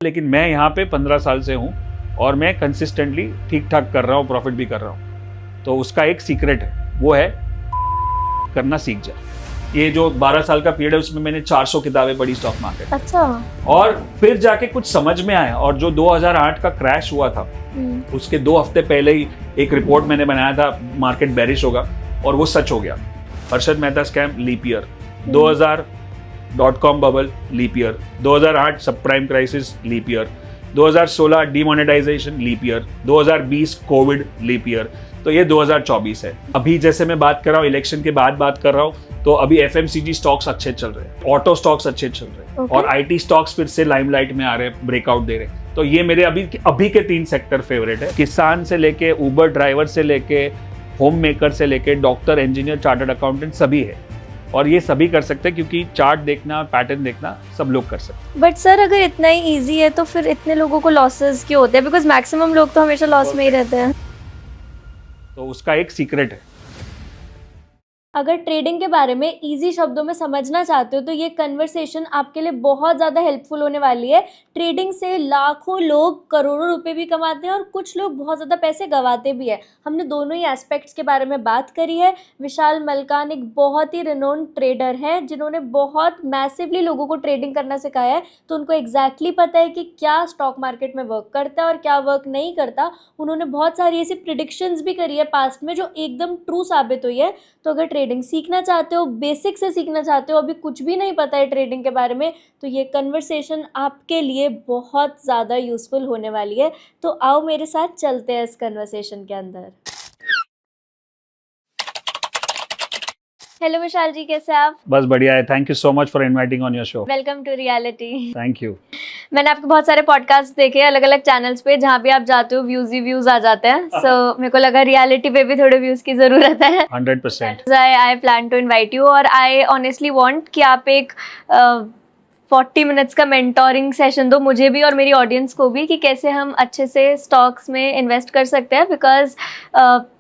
लेकिन मैं यहाँ पे 15 साल से हूँ और मैं कंसिस्टेंटली ठीक ठाक कर रहा हूँ, प्रॉफिट भी कर रहा हूँ। तो उसका एक सीक्रेट है, वो है करना सीख जाए। ये जो 12 साल का पीरियड है उसमें मैंने 400 किताबें पढ़ी स्टॉक मार्केट। अच्छा। और फिर जाके कुछ समझ में आया, और जो 2008 का क्रैश हुआ था उसके 2 हफ्ते पहले ही एक रिपोर्ट मैंने बनाया था, मार्केट बेरिश होगा, और वो सच हो गया। Harshad Mehta scam, leap year, 2000.com bubble, leap year, 2008 sub prime crisis, leap year, 2016 demonetization, leap year, 2020 Covid, leap year. तो ये 2024 है। अभी जैसे मैं बात कर रहा हूँ, इलेक्शन के बाद बात कर रहा हूँ, तो अभी एफएमसीजी स्टॉक्स अच्छे चल रहे हैं, ऑटो स्टॉक्स अच्छे चल रहे हैं, और आईटी स्टॉक्स फिर से लाइमलाइट में आ रहे हैं, ब्रेकआउट दे रहे हैं। तो ये मेरे अभी के 3 सेक्टर फेवरेट है। किसान से लेके उबर ड्राइवर से लेके होम मेकर से लेके डॉक्टर, इंजीनियर, चार्टर्ड अकाउंटेंट सभी है। और ये सभी कर सकते हैं क्योंकि चार्ट देखना, पैटर्न देखना सब लोग कर सकते हैं। बट सर अगर इतना ही इजी है तो फिर इतने लोगों को लॉसेस क्यों होते हैं? बिकॉज मैक्सिमम लोग तो हमेशा लॉस में ही रहते हैं। तो उसका एक सीक्रेट है। अगर ट्रेडिंग के बारे में इजी शब्दों में समझना चाहते हो तो ये कन्वर्सेशन आपके लिए बहुत ज़्यादा हेल्पफुल होने वाली है। ट्रेडिंग से लाखों लोग करोड़ों रुपए भी कमाते हैं और कुछ लोग बहुत ज़्यादा पैसे गंवाते भी हैं। हमने दोनों ही एस्पेक्ट्स के बारे में बात करी है। विशाल मलकान एक बहुत ही रिनोन्ड ट्रेडर हैं जिन्होंने बहुत मैसिवली लोगों को ट्रेडिंग करना सिखाया है। तो उनको एग्जैक्टली पता है कि क्या स्टॉक मार्केट में वर्क करता है और क्या वर्क नहीं करता। उन्होंने बहुत सारी ऐसी प्रिडिक्शंस भी करी है पास्ट में जो एकदम ट्रू साबित हुई है। तो अगर ट्रेडिंग सीखना चाहते हो, बेसिक से सीखना चाहते हो, अभी कुछ भी नहीं पता है ट्रेडिंग के बारे में, तो ये कन्वर्सेशन आपके लिए बहुत ज़्यादा यूज़फुल होने वाली है। तो आओ मेरे साथ चलते हैं इस कन्वर्सेशन के अंदर। हेलो विशाल जी, कैसे आप? बस बढ़िया है। Thank you so much for inviting on your show. Welcome to reality. Thank you. मैंने आपके बहुत सारे पॉडकास्ट देखे अलग अलग चैनल्स पे, जहाँ भी आप जाते हो व्यूज ही व्यूज आ जाते हैं। सो मेरे को लगा रियलिटी पे भी थोड़े व्यूज की जरूरत है। 100%। I plan to invite you, और आई ऑनेस्टली वांट कि आप एक 40 मिनट्स का मेंटोरिंग सेशन दो मुझे भी और मेरी ऑडियंस को भी, कि कैसे हम अच्छे से स्टॉक्स में इन्वेस्ट कर सकते हैं। बिकॉज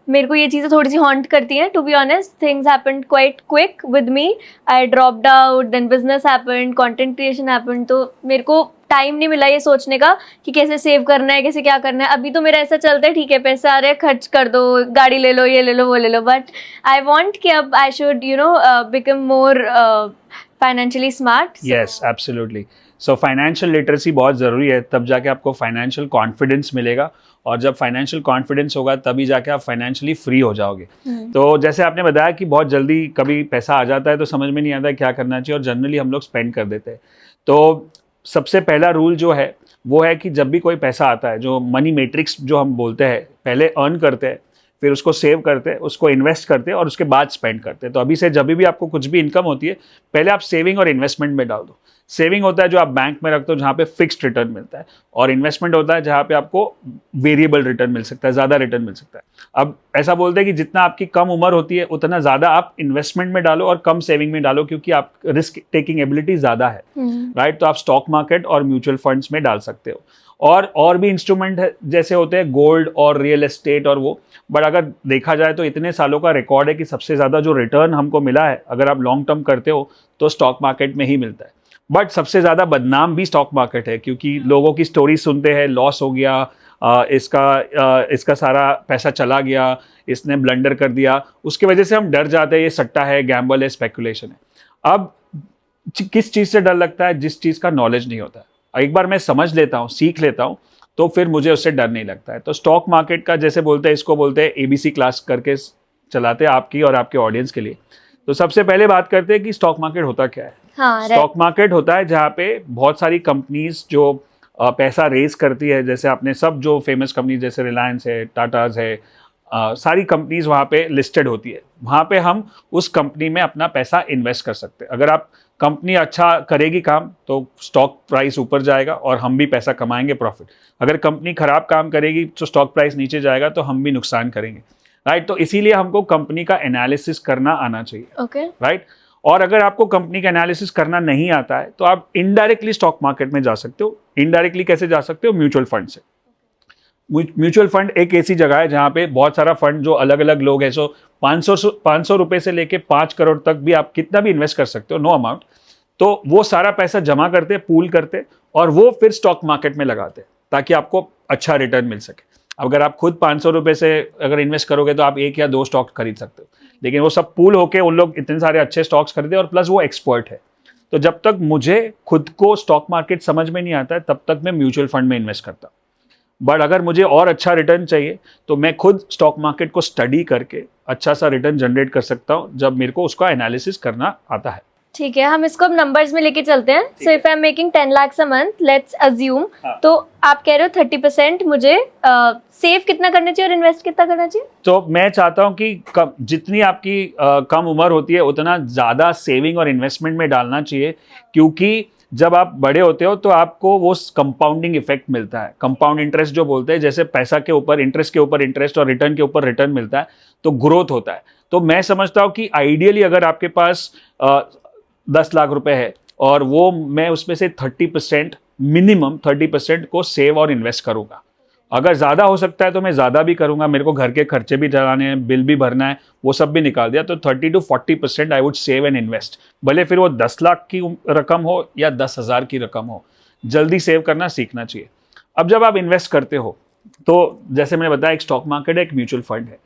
मेरे को ये चीज़ें थोड़ी सी हॉन्ट करती हैं, to be honest. Things happened quite quick with me. I dropped out, then business happened, content creation happened. तो मेरे को टाइम नहीं मिला ये सोचने का कि कैसे सेव करना है, कैसे क्या करना है। अभी तो मेरा ऐसा चलता है, ठीक है पैसे आ रहे हैं, खर्च कर दो, गाड़ी ले लो, ये ले लो, वो ले लो। बट आई वॉन्ट कि अब I should become more financially smart. Yes, absolutely. So financial literacy बहुत ज़रूरी है, तब जाके आपको फाइनेंशियल कॉन्फिडेंस मिलेगा, और जब फाइनेंशियल कॉन्फिडेंस होगा तभी जाके आप फाइनेंशियली फ्री हो जाओगे। तो जैसे आपने बताया कि बहुत जल्दी कभी पैसा आ जाता है तो समझ में नहीं आता क्या करना चाहिए, और जनरली हम लोग स्पेंड कर देते हैं। तो सबसे पहला रूल जो है वो है कि जब भी कोई पैसा आता है, जो मनी मैट्रिक्स जो हम बोलते हैं, पहले अर्न करते हैं, फिर उसको सेव करते हैं, उसको इन्वेस्ट करते हैं, और उसके बाद स्पेंड करते हैं। तो अभी से जब भी आपको कुछ भी इनकम होती है, पहले आप सेविंग और इन्वेस्टमेंट में डाल दो। सेविंग होता है जो आप बैंक में रखते हो, जहाँ पे फिक्स्ड रिटर्न मिलता है, और इन्वेस्टमेंट होता है जहाँ पे आपको वेरिएबल रिटर्न मिल सकता है, ज़्यादा रिटर्न मिल सकता है। अब ऐसा बोलते हैं कि जितना आपकी कम उम्र होती है उतना ज़्यादा आप इन्वेस्टमेंट में डालो और कम सेविंग में डालो, क्योंकि आप रिस्क टेकिंग एबिलिटी ज़्यादा है, राइट। तो आप स्टॉक मार्केट और म्यूचुअल फंड्स में डाल सकते हो, और भी इंस्ट्रूमेंट है जैसे होते हैं गोल्ड और रियल एस्टेट और वो। बट अगर देखा जाए तो इतने सालों का रिकॉर्ड है कि सबसे ज़्यादा जो रिटर्न हमको मिला है, अगर आप लॉन्ग टर्म करते हो, तो स्टॉक मार्केट में ही मिलता है। बट सबसे ज़्यादा बदनाम भी स्टॉक मार्केट है, क्योंकि लोगों की स्टोरी सुनते हैं, लॉस हो गया, इसका सारा पैसा चला गया, इसने ब्लंडर कर दिया, उसके वजह से हम डर जाते हैं, ये सट्टा है, गैम्बल है, स्पेकुलेशन है। अब किस चीज़ से डर लगता है? जिस चीज़ का नॉलेज नहीं होता है। एक बार मैं समझ लेता हूँ, सीख लेता हूँ, तो फिर मुझे उससे डर नहीं लगता है। तो स्टॉक मार्केट का जैसे बोलते हैं, इसको बोलते हैं ABC क्लास करके चलाते हैं आपकी और आपके ऑडियंस के लिए। तो सबसे पहले बात करते हैं कि स्टॉक मार्केट होता क्या है। हाँ, स्टॉक मार्केट होता है जहाँ पे बहुत सारी कंपनीज जो पैसा रेज करती है, जैसे आपने सब जो फेमस कंपनीज जैसे रिलायंस है, टाटाज है, सारी कंपनीज वहाँ पे लिस्टेड होती है। वहाँ पे हम उस कंपनी में अपना पैसा इन्वेस्ट कर सकते हैं। अगर आप कंपनी अच्छा करेगी काम तो स्टॉक प्राइस ऊपर जाएगा और हम भी पैसा कमाएंगे, प्रॉफिट। अगर कंपनी खराब काम करेगी तो स्टॉक प्राइस नीचे जाएगा तो हम भी नुकसान करेंगे, राइट। तो इसीलिए हमको कंपनी का एनालिसिस करना आना चाहिए, ओके, राइट। और अगर आपको कंपनी का एनालिसिस करना नहीं आता है तो आप इनडायरेक्टली स्टॉक मार्केट में जा सकते हो। इनडायरेक्टली कैसे जा सकते हो? म्यूचुअल फंड से। म्यूचुअल फंड एक ऐसी जगह है जहाँ पे बहुत सारा फंड जो अलग अलग लोग हैं, सो 500 रुपए से लेके 5 करोड़ तक भी आप कितना भी इन्वेस्ट कर सकते हो, नो अमाउंट। तो वो सारा पैसा जमा करते, पूल करते और वो फिर स्टॉक मार्केट में लगाते ताकि आपको अच्छा रिटर्न मिल सके। अगर आप खुद 500 रुपये से अगर इन्वेस्ट करोगे तो आप 1 या 2 स्टॉक खरीद सकते हो, लेकिन वो सब पूल होके उन लोग इतने सारे अच्छे स्टॉक्स खरीदे और प्लस वो एक्सपर्ट है। तो जब तक मुझे खुद को स्टॉक मार्केट समझ में नहीं आता है तब तक मैं म्यूचुअल फंड में इन्वेस्ट करता। बट अगर मुझे और अच्छा रिटर्न चाहिए तो मैं खुद स्टॉक मार्केट को स्टडी करके अच्छा सा रिटर्न जनरेट कर सकता हूँ जब मेरे को उसका एनालिसिस करना आता है। ठीक है, हम इसको अब नंबर्स में लेके चलते हैं। So if I am making 10 lakhs a month, let's assume, तो आप कह रहे हो 30% मुझे सेव कितना करना चाहिए और इन्वेस्ट कितना करना चाहिए? तो मैं चाहता हूं कि जितनी आपकी कम उम्र होती है उतना ज़्यादा सेविंग और इन्वेस्टमेंट में डालना चाहिए, क्योंकि जब आप बड़े होते हो तो आपको वो कंपाउंडिंग इफेक्ट मिलता है। कंपाउंड इंटरेस्ट जो बोलते हैं, जैसे पैसा के ऊपर इंटरेस्ट के ऊपर इंटरेस्ट और रिटर्न के ऊपर रिटर्न मिलता है तो ग्रोथ होता है। तो मैं समझता हूँ कि आइडियली अगर आपके पास 10 लाख रुपए है और वो मैं उसमें से 30% मिनिमम 30% को सेव और इन्वेस्ट करूंगा। अगर ज़्यादा हो सकता है तो मैं ज़्यादा भी करूंगा, मेरे को घर के खर्चे भी चलाने हैं, बिल भी भरना है, वो सब भी निकाल दिया तो 30 to 40% I would save and invest. भले फिर वो 10 लाख की रकम हो या 10,000 की रकम हो, जल्दी सेव करना सीखना चाहिए। अब जब आप इन्वेस्ट करते हो तो जैसे मैंने बताया, एक स्टॉक मार्केट है, एक म्यूचुअल फंड है।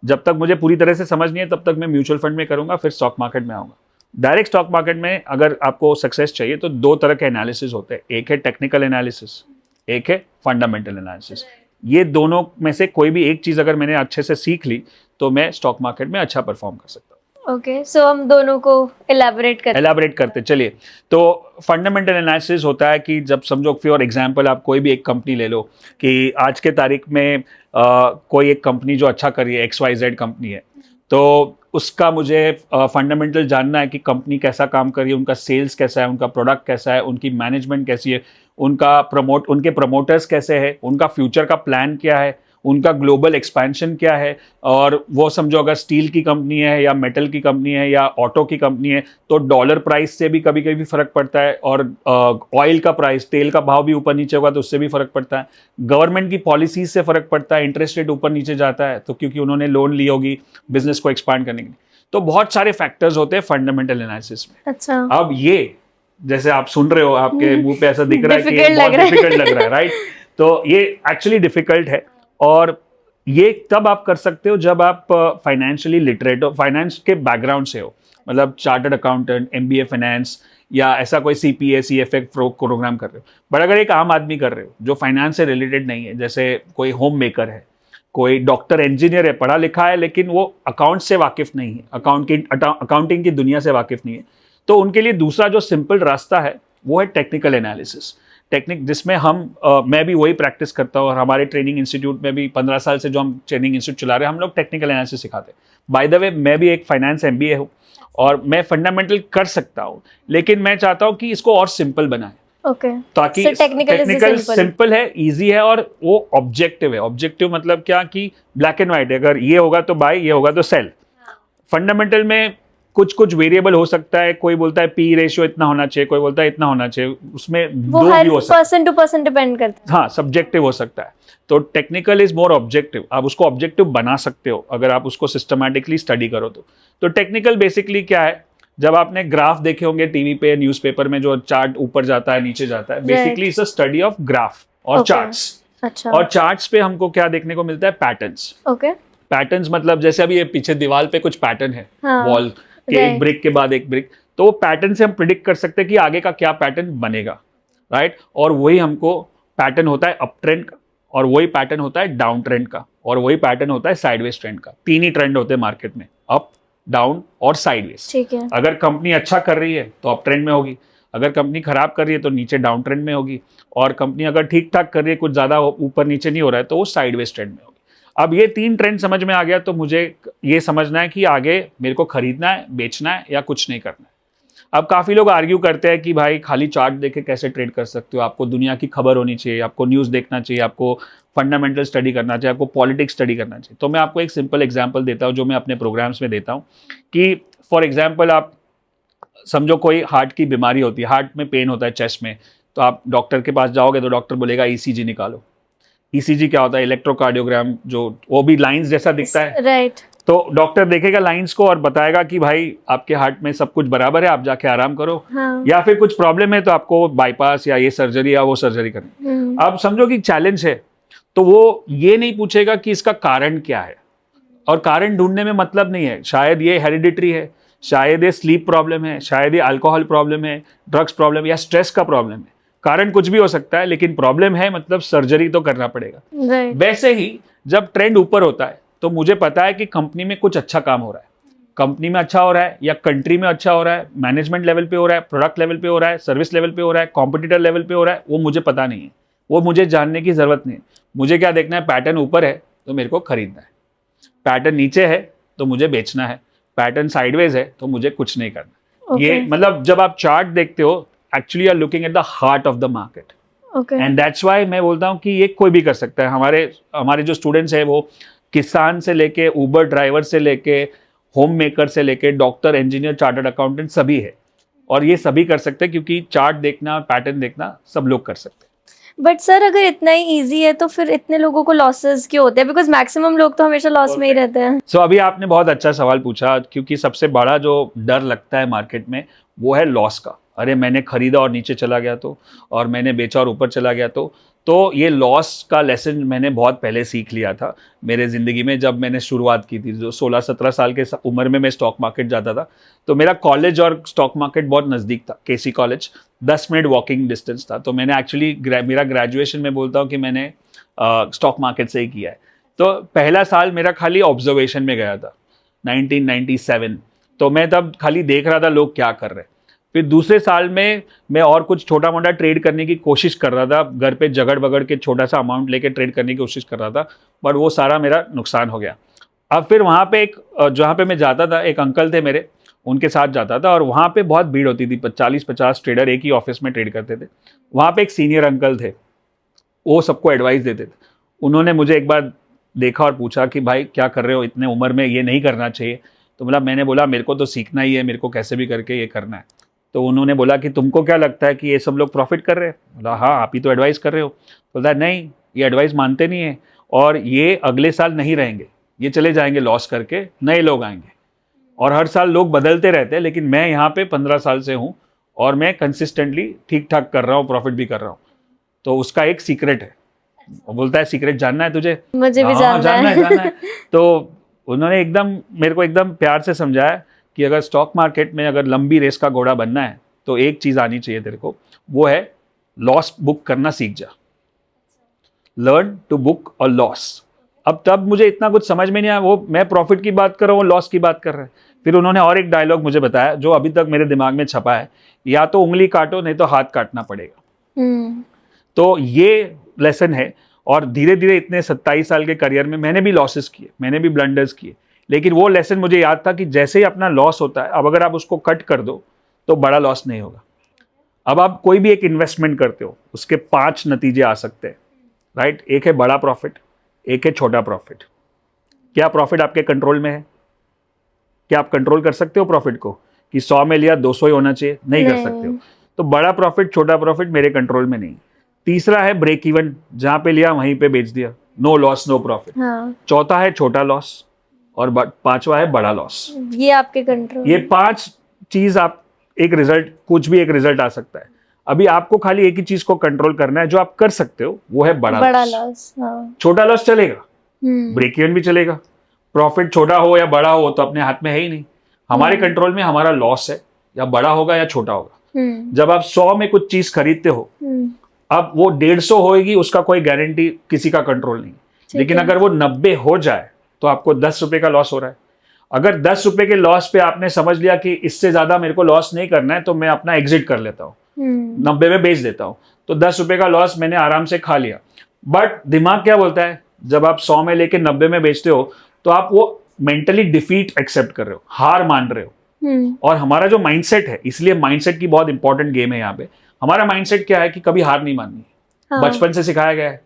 जब तक मुझे पूरी तरह से समझ नहीं है तब तक मैं म्यूचुअल फंड में करूंगा, फिर स्टॉक मार्केट में आऊँगा। डायरेक्ट स्टॉक मार्केट में अगर आपको सक्सेस चाहिए तो 2 तरह के एनालिसिस होते हैं, एक है टेक्निकल एनालिसिस, एक है फंडामेंटल एनालिसिस। ये दोनों में से कोई भी एक चीज़ अगर मैंने अच्छे से सीख ली तो मैं स्टॉक मार्केट में अच्छा परफॉर्म कर सकता हूँ। ओके, सो हम दोनों को एलैबोरेट करते चलिए। तो फंडामेंटल एनालिसिस होता है कि जब समझो फॉर एग्जांपल आप कोई भी एक कंपनी ले लो कि आज के तारीख में कोई एक कंपनी जो अच्छा कर रही है, XYZ कंपनी है, तो उसका मुझे फंडामेंटल जानना है कि कंपनी कैसा काम कर रही है, उनका सेल्स कैसा है, उनका प्रोडक्ट कैसा है, उनकी मैनेजमेंट कैसी है, उनके प्रमोटर्स कैसे हैं, उनका फ्यूचर का प्लान क्या है, उनका ग्लोबल एक्सपेंशन क्या है। और वो समझो अगर स्टील की कंपनी है या मेटल की कंपनी है या ऑटो की कंपनी है तो डॉलर प्राइस से भी कभी कभी फर्क पड़ता है, और ऑयल का प्राइस, तेल का भाव भी ऊपर नीचे होगा तो उससे भी फर्क पड़ता है। गवर्नमेंट की पॉलिसीज से फर्क पड़ता है, इंटरेस्ट रेट ऊपर नीचे जाता है तो क्योंकि उन्होंने लोन ली होगी बिजनेस को एक्सपांड करने के लिए। तो बहुत सारे फैक्टर्स होते हैं फंडामेंटल एनालिसिस में। अच्छा, अब ये जैसे आप सुन रहे हो, आपके मुंह पे ऐसा दिख रहा है कि बहुत डिफिकल्ट लग रहा है, राइट? तो ये एक्चुअली डिफिकल्ट है, और ये तब आप कर सकते हो जब आप फाइनेंशियली लिटरेट हो, फाइनेंस के बैकग्राउंड से हो, मतलब चार्टर्ड अकाउंटेंट, MBA फाइनेंस या ऐसा कोई CPA CFA प्रोग्राम कर रहे हो। बट अगर एक आम आदमी कर रहे हो जो फाइनेंस से रिलेटेड नहीं है, जैसे कोई होम मेकर है, कोई डॉक्टर इंजीनियर है, पढ़ा लिखा है लेकिन वो अकाउंट से वाकिफ नहीं है, अकाउंटिंग की दुनिया से वाकिफ नहीं है, तो उनके लिए दूसरा जो सिंपल रास्ता है वो है टेक्निकल एनालिसिस। जिसमें मैं भी वही प्रैक्टिस करता हूँ, और हमारे ट्रेनिंग इंस्टीट्यूट में भी 15 साल से जो हम ट्रेनिंग इंस्टीट्यूट चला रहे हैं, हम लोग टेक्निकल एनालिसिस सिखाते हैं। बाय द वे, मैं भी एक फाइनेंस MBA हूँ और मैं फंडामेंटल कर सकता हूँ, लेकिन मैं चाहता हूँ कि इसको और सिंपल बनाएं। ओके, ताकि टेक्निकल सिंपल है, इजी है और वो ऑब्जेक्टिव है। ऑब्जेक्टिव मतलब क्या कि ब्लैक एंड व्हाइट है, अगर ये होगा तो बाय, ये होगा तो सेल। फंडामेंटल में कुछ कुछ वेरिएबल हो सकता है, कोई बोलता है P रेशियो इतना होना चाहिए, कोई बोलता है इतना होना चाहिए, उसमें वो दो हर भी हो सकता है, पर्सन टू पर्सन डिपेंड करता है। हाँ, सब्जेक्टिव हो सकता है। तो टेक्निकल इज मोर ऑब्जेक्टिव, आप उसको ऑब्जेक्टिव बना सकते हो अगर आप उसको सिस्टमैटिकली स्टडी करो तो टेक्निकल बेसिकली क्या है, जब आपने ग्राफ देखे होंगे टीवी पे, न्यूज़पेपर में, जो चार्ट ऊपर जाता है नीचे जाता है, basically it's a study of graph और चार्ट्स। अच्छा, और चार्ट्स पे हमको क्या देखने को मिलता है, पैटर्न्स। ओके, पैटर्न्स मतलब जैसे अभी ये पीछे दीवार पे कुछ पैटर्न है, वॉल के एक ब्रिक के बाद एक ब्रिक, तो वो पैटर्न से हम प्रिडिक्ट कर सकते हैं कि आगे का क्या पैटर्न बनेगा, राइट? और वही हमको पैटर्न होता है अप ट्रेंड का, और वही पैटर्न होता है डाउन ट्रेंड का, और वही पैटर्न होता है साइडवेज ट्रेंड का। 3 ही ट्रेंड होते हैं मार्केट में, अप, डाउन और साइडवेज। ठीक है। अगर कंपनी अच्छा कर रही है तो अप ट्रेंड में होगी, अगर कंपनी खराब कर रही है तो नीचे डाउन ट्रेंड में होगी, और कंपनी अगर ठीक ठाक कर रही है, कुछ ज्यादा ऊपर नीचे नहीं हो रहा है, तो वो साइडवेज ट्रेंड में होगी। अब ये 3 ट्रेंड समझ में आ गया तो मुझे ये समझना है कि आगे मेरे को खरीदना है, बेचना है या कुछ नहीं करना है। अब काफ़ी लोग आर्ग्यू करते हैं कि भाई खाली चार्ट देखे कैसे ट्रेड कर सकते हो, आपको दुनिया की खबर होनी चाहिए, आपको न्यूज़ देखना चाहिए, आपको फंडामेंटल स्टडी करना चाहिए, आपको पॉलिटिक्स स्टडी करना चाहिए। तो मैं आपको एक सिंपल एग्जांपल देता हूँ जो मैं अपने प्रोग्राम्स में देता हूँ कि फॉर एग्जांपल आप समझो कोई हार्ट की बीमारी होती है, हार्ट में पेन होता है, चेस्ट में, तो आप डॉक्टर के पास जाओगे तो डॉक्टर बोलेगा ECG निकालो। ECG क्या होता है, इलेक्ट्रोकार्डियोग्राम, जो वो भी लाइंस जैसा दिखता है, राइट। तो डॉक्टर देखेगा लाइंस को और बताएगा कि भाई आपके हार्ट में सब कुछ बराबर है, आप जाके आराम करो। हाँ। या फिर कुछ प्रॉब्लम है तो आपको बाईपास या ये सर्जरी या वो सर्जरी करनी। अब समझो कि चैलेंज है, तो वो ये नहीं पूछेगा कि इसका कारण क्या है, और कारण ढूंढने में मतलब नहीं है, शायद ये हेरिडिटरी है, शायद ये स्लीप प्रॉब्लम है, शायद ये अल्कोहल प्रॉब्लम है, ड्रग्स प्रॉब्लम या स्ट्रेस का प्रॉब्लम है। कारण कुछ भी हो सकता है, लेकिन प्रॉब्लम है मतलब सर्जरी तो करना पड़ेगा। वैसे ही जब ट्रेंड ऊपर होता है तो मुझे पता है कि कंपनी में कुछ अच्छा काम हो रहा है, कंपनी में अच्छा हो रहा है या कंट्री में अच्छा हो रहा है, मैनेजमेंट लेवल पे हो रहा है, प्रोडक्ट लेवल पे हो रहा है, सर्विस लेवल पे हो रहा है, कॉम्पिटिटर लेवल पे हो रहा है, वो मुझे पता नहीं है, वो मुझे जानने की जरूरत नहीं है। मुझे क्या देखना है, पैटर्न ऊपर है तो मेरे को खरीदना है, पैटर्न नीचे है तो मुझे बेचना है, पैटर्न साइडवेज है तो मुझे कुछ नहीं करना। ये मतलब जब आप चार्ट देखते हो, actually are looking at the heart of the market, and that's why मैं बोलता हूँ कि ये कोई भी कर सकता है। हमारे जो स्टूडेंट्स हैं वो किसान से लेके ऊबर ड्राइवर से लेके होम मेकर से लेके डॉक्टर, इंजीनियर, चार्टर्ड अकाउंटेंट सभी है, और ये सभी कर सकते हैं क्योंकि चार्ट देखना, पैटर्न देखना सब लोग कर सकते हैं। बट सर अगर इतना ही इजी है तो फिर इतने लोगों को लॉसेस क्यों होते हैं? बिकॉज मैक्सिमम लोग तो हमेशा लॉस में ही रहते हैं। सो अभी आपने बहुत अच्छा सवाल पूछा, क्योंकि सबसे बड़ा जो डर लगता है मार्केट में वो है लॉस का। अरे मैंने खरीदा और नीचे चला गया तो, और मैंने बेचा और ऊपर चला गया तो ये लॉस का लेसन मैंने बहुत पहले सीख लिया था मेरे ज़िंदगी में। जब मैंने शुरुआत की थी, जो 16-17 साल के उम्र में मैं स्टॉक मार्केट जाता था, तो मेरा कॉलेज और स्टॉक मार्केट बहुत नज़दीक था। KC college 10 minute walking distance था। तो मैंने एक्चुअली मेरा ग्रेजुएशन में बोलता हूँ कि मैंने स्टॉक मार्केट से ही किया है। तो पहला साल मेरा खाली ऑब्जर्वेशन में गया था, 1997। तो मैं तब खाली देख रहा था लोग क्या कर रहे हैं। फिर दूसरे साल में मैं और कुछ छोटा मोटा ट्रेड करने की कोशिश कर रहा था, घर पे जगड़ बगड़ के छोटा सा अमाउंट लेके ट्रेड करने की कोशिश कर रहा था, बट वो सारा मेरा नुकसान हो गया। अब फिर वहाँ पे जहाँ पे मैं जाता था, एक अंकल थे मेरे, उनके साथ जाता था, और वहाँ पे बहुत भीड़ होती थी, 40-50 ट्रेडर एक ही ऑफिस में ट्रेड करते थे। वहाँ पे एक सीनियर अंकल थे, वो सबको एडवाइस देते थे। उन्होंने मुझे एक बार देखा और पूछा कि भाई क्या कर रहे हो, इतने उम्र में ये नहीं करना चाहिए। तो मैंने बोला मेरे को तो सीखना ही है, मेरे को कैसे भी करके ये करना है। तो उन्होंने बोला कि तुमको क्या लगता है कि ये सब लोग प्रॉफिट कर रहे हैं? बोला हाँ, आप ही तो एडवाइस कर रहे हो। बोलता है नहीं, ये एडवाइस मानते नहीं है, और ये अगले साल नहीं रहेंगे, ये चले जाएंगे लॉस करके, नए लोग आएंगे, और हर साल लोग बदलते रहते हैं, लेकिन मैं यहाँ पे 15 साल से हूँ और मैं कंसिस्टेंटली ठीक ठाक कर रहा हूँ, प्रॉफिट भी कर रहा हूँ। तो उसका एक सीक्रेट है। वो बोलता है सीक्रेट जानना है तुझे? मुझे भी जानना है। तो उन्होंने मेरे को एकदम प्यार से समझाया कि अगर स्टॉक मार्केट में अगर लंबी रेस का घोड़ा बनना है तो एक चीज आनी चाहिए तेरे को, वो है लॉस बुक करना सीख जा। Learn to book a loss. अब तब मुझे इतना कुछ समझ में नहीं आया, वो मैं प्रॉफिट की बात कर रहा हूँ, लॉस की बात कर रहे हैं। फिर उन्होंने और एक डायलॉग मुझे बताया जो अभी तक मेरे दिमाग में छपा है, या तो उंगली काटो नहीं तो हाथ काटना पड़ेगा। तो ये लेसन है, और धीरे धीरे इतने 27 साल के करियर में मैंने भी लॉसेस किए, मैंने भी ब्लंडर्स किए, लेकिन वो लेसन मुझे याद था कि जैसे ही अपना लॉस होता है, अब अगर आप उसको कट कर दो तो बड़ा लॉस नहीं होगा। अब आप कोई भी एक इन्वेस्टमेंट करते हो, उसके 5 नतीजे आ सकते हैं, राइट? एक है बड़ा प्रॉफिट, एक है छोटा प्रॉफिट। क्या प्रॉफिट आपके कंट्रोल में है? क्या आप कंट्रोल कर सकते हो प्रॉफिट को कि 100 में लिया 200 ही होना चाहिए? नहीं कर सकते हो। तो बड़ा प्रॉफिट, छोटा प्रॉफिट मेरे कंट्रोल में नहीं। तीसरा है ब्रेक इवन, जहां पे लिया वहीं पे बेच दिया, नो लॉस नो प्रॉफिट। चौथा है छोटा लॉस, और 5वां है बड़ा लॉस। ये आपके कंट्रोल। ये 5 चीज आप एक रिजल्ट, कुछ भी एक रिजल्ट आ सकता है। अभी आपको खाली एक ही चीज को कंट्रोल करना है, जो आप कर सकते हो, वो है बड़ा लॉस। छोटा लॉस चलेगा, ब्रेक इवन भी चलेगा, प्रॉफिट छोटा हो या बड़ा हो तो अपने हाथ में है ही नहीं। हमारे कंट्रोल में हमारा लॉस है, या बड़ा होगा या छोटा होगा। जब आप 100 में कुछ चीज खरीदते हो, अब वो 150 होएगी, उसका कोई गारंटी किसी का कंट्रोल नहीं। लेकिन अगर वो 90 हो जाए तो आपको 10 रुपए का लॉस हो रहा है। अगर 10 रुपए के लॉस पे आपने समझ लिया कि इससे ज्यादा मेरे को लॉस नहीं करना है, तो मैं अपना एग्जिट कर लेता हूँ, 90 में बेच देता हूँ, तो 10 रुपए का लॉस मैंने आराम से खा लिया। बट दिमाग क्या बोलता है, जब आप 100 में लेके 90 में बेचते हो तो आप वो मेंटली डिफीट एक्सेप्ट कर रहे हो, हार मान रहे हो। और हमारा जो माइंडसेट है, इसलिए माइंडसेट की बहुत इंपॉर्टेंट गेम है यहाँ पे। हमारा माइंडसेट क्या है कि कभी हार नहीं माननी। बचपन से सिखाया गया है,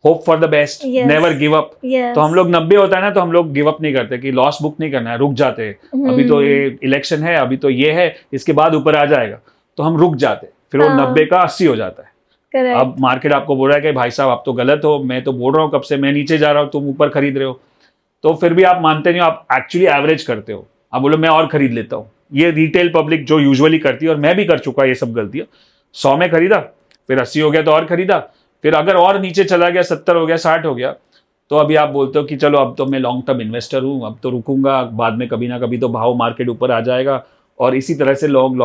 hope for the best, never give up. तो हम लोग 90 होता है ना, तो हम लोग गिव अप नहीं करते कि लॉस बुक नहीं करना है, रुक जाते हैं। अभी तो ये इलेक्शन है, अभी तो ये है, इसके बाद ऊपर आ जाएगा, तो हम रुक जाते, फिर वो 90 का 80 हो जाता है। अब मार्केट आपको बोल रहा है कि भाई साहब आप तो गलत हो, मैं तो बोल रहा हूँ कब से, मैं नीचे जा रहा हूँ, तुम ऊपर खरीद रहे हो। तो फिर भी आप मानते नहीं हो, आप एक्चुअली एवरेज करते हो, आप बोलो मैं और खरीद लेता हूँ। ये रिटेल पब्लिक जो यूजुअली करती है, और मैं भी कर चुका ये सब गलतियां। 100 में खरीदा, फिर 80 हो गया तो और खरीदा, फिर अगर और नीचे चला गया 70 हो गया 60 हो गया, तो अभी आप बोलते हो कि चलो अब तो मैं लॉन्ग टर्म इन्वेस्टर हूँ, अब तो रुकूंगा, बाद में कभी ना कभी तो भाव मार्केट ऊपर आ जाएगा, और इसी तरह से लॉन्ग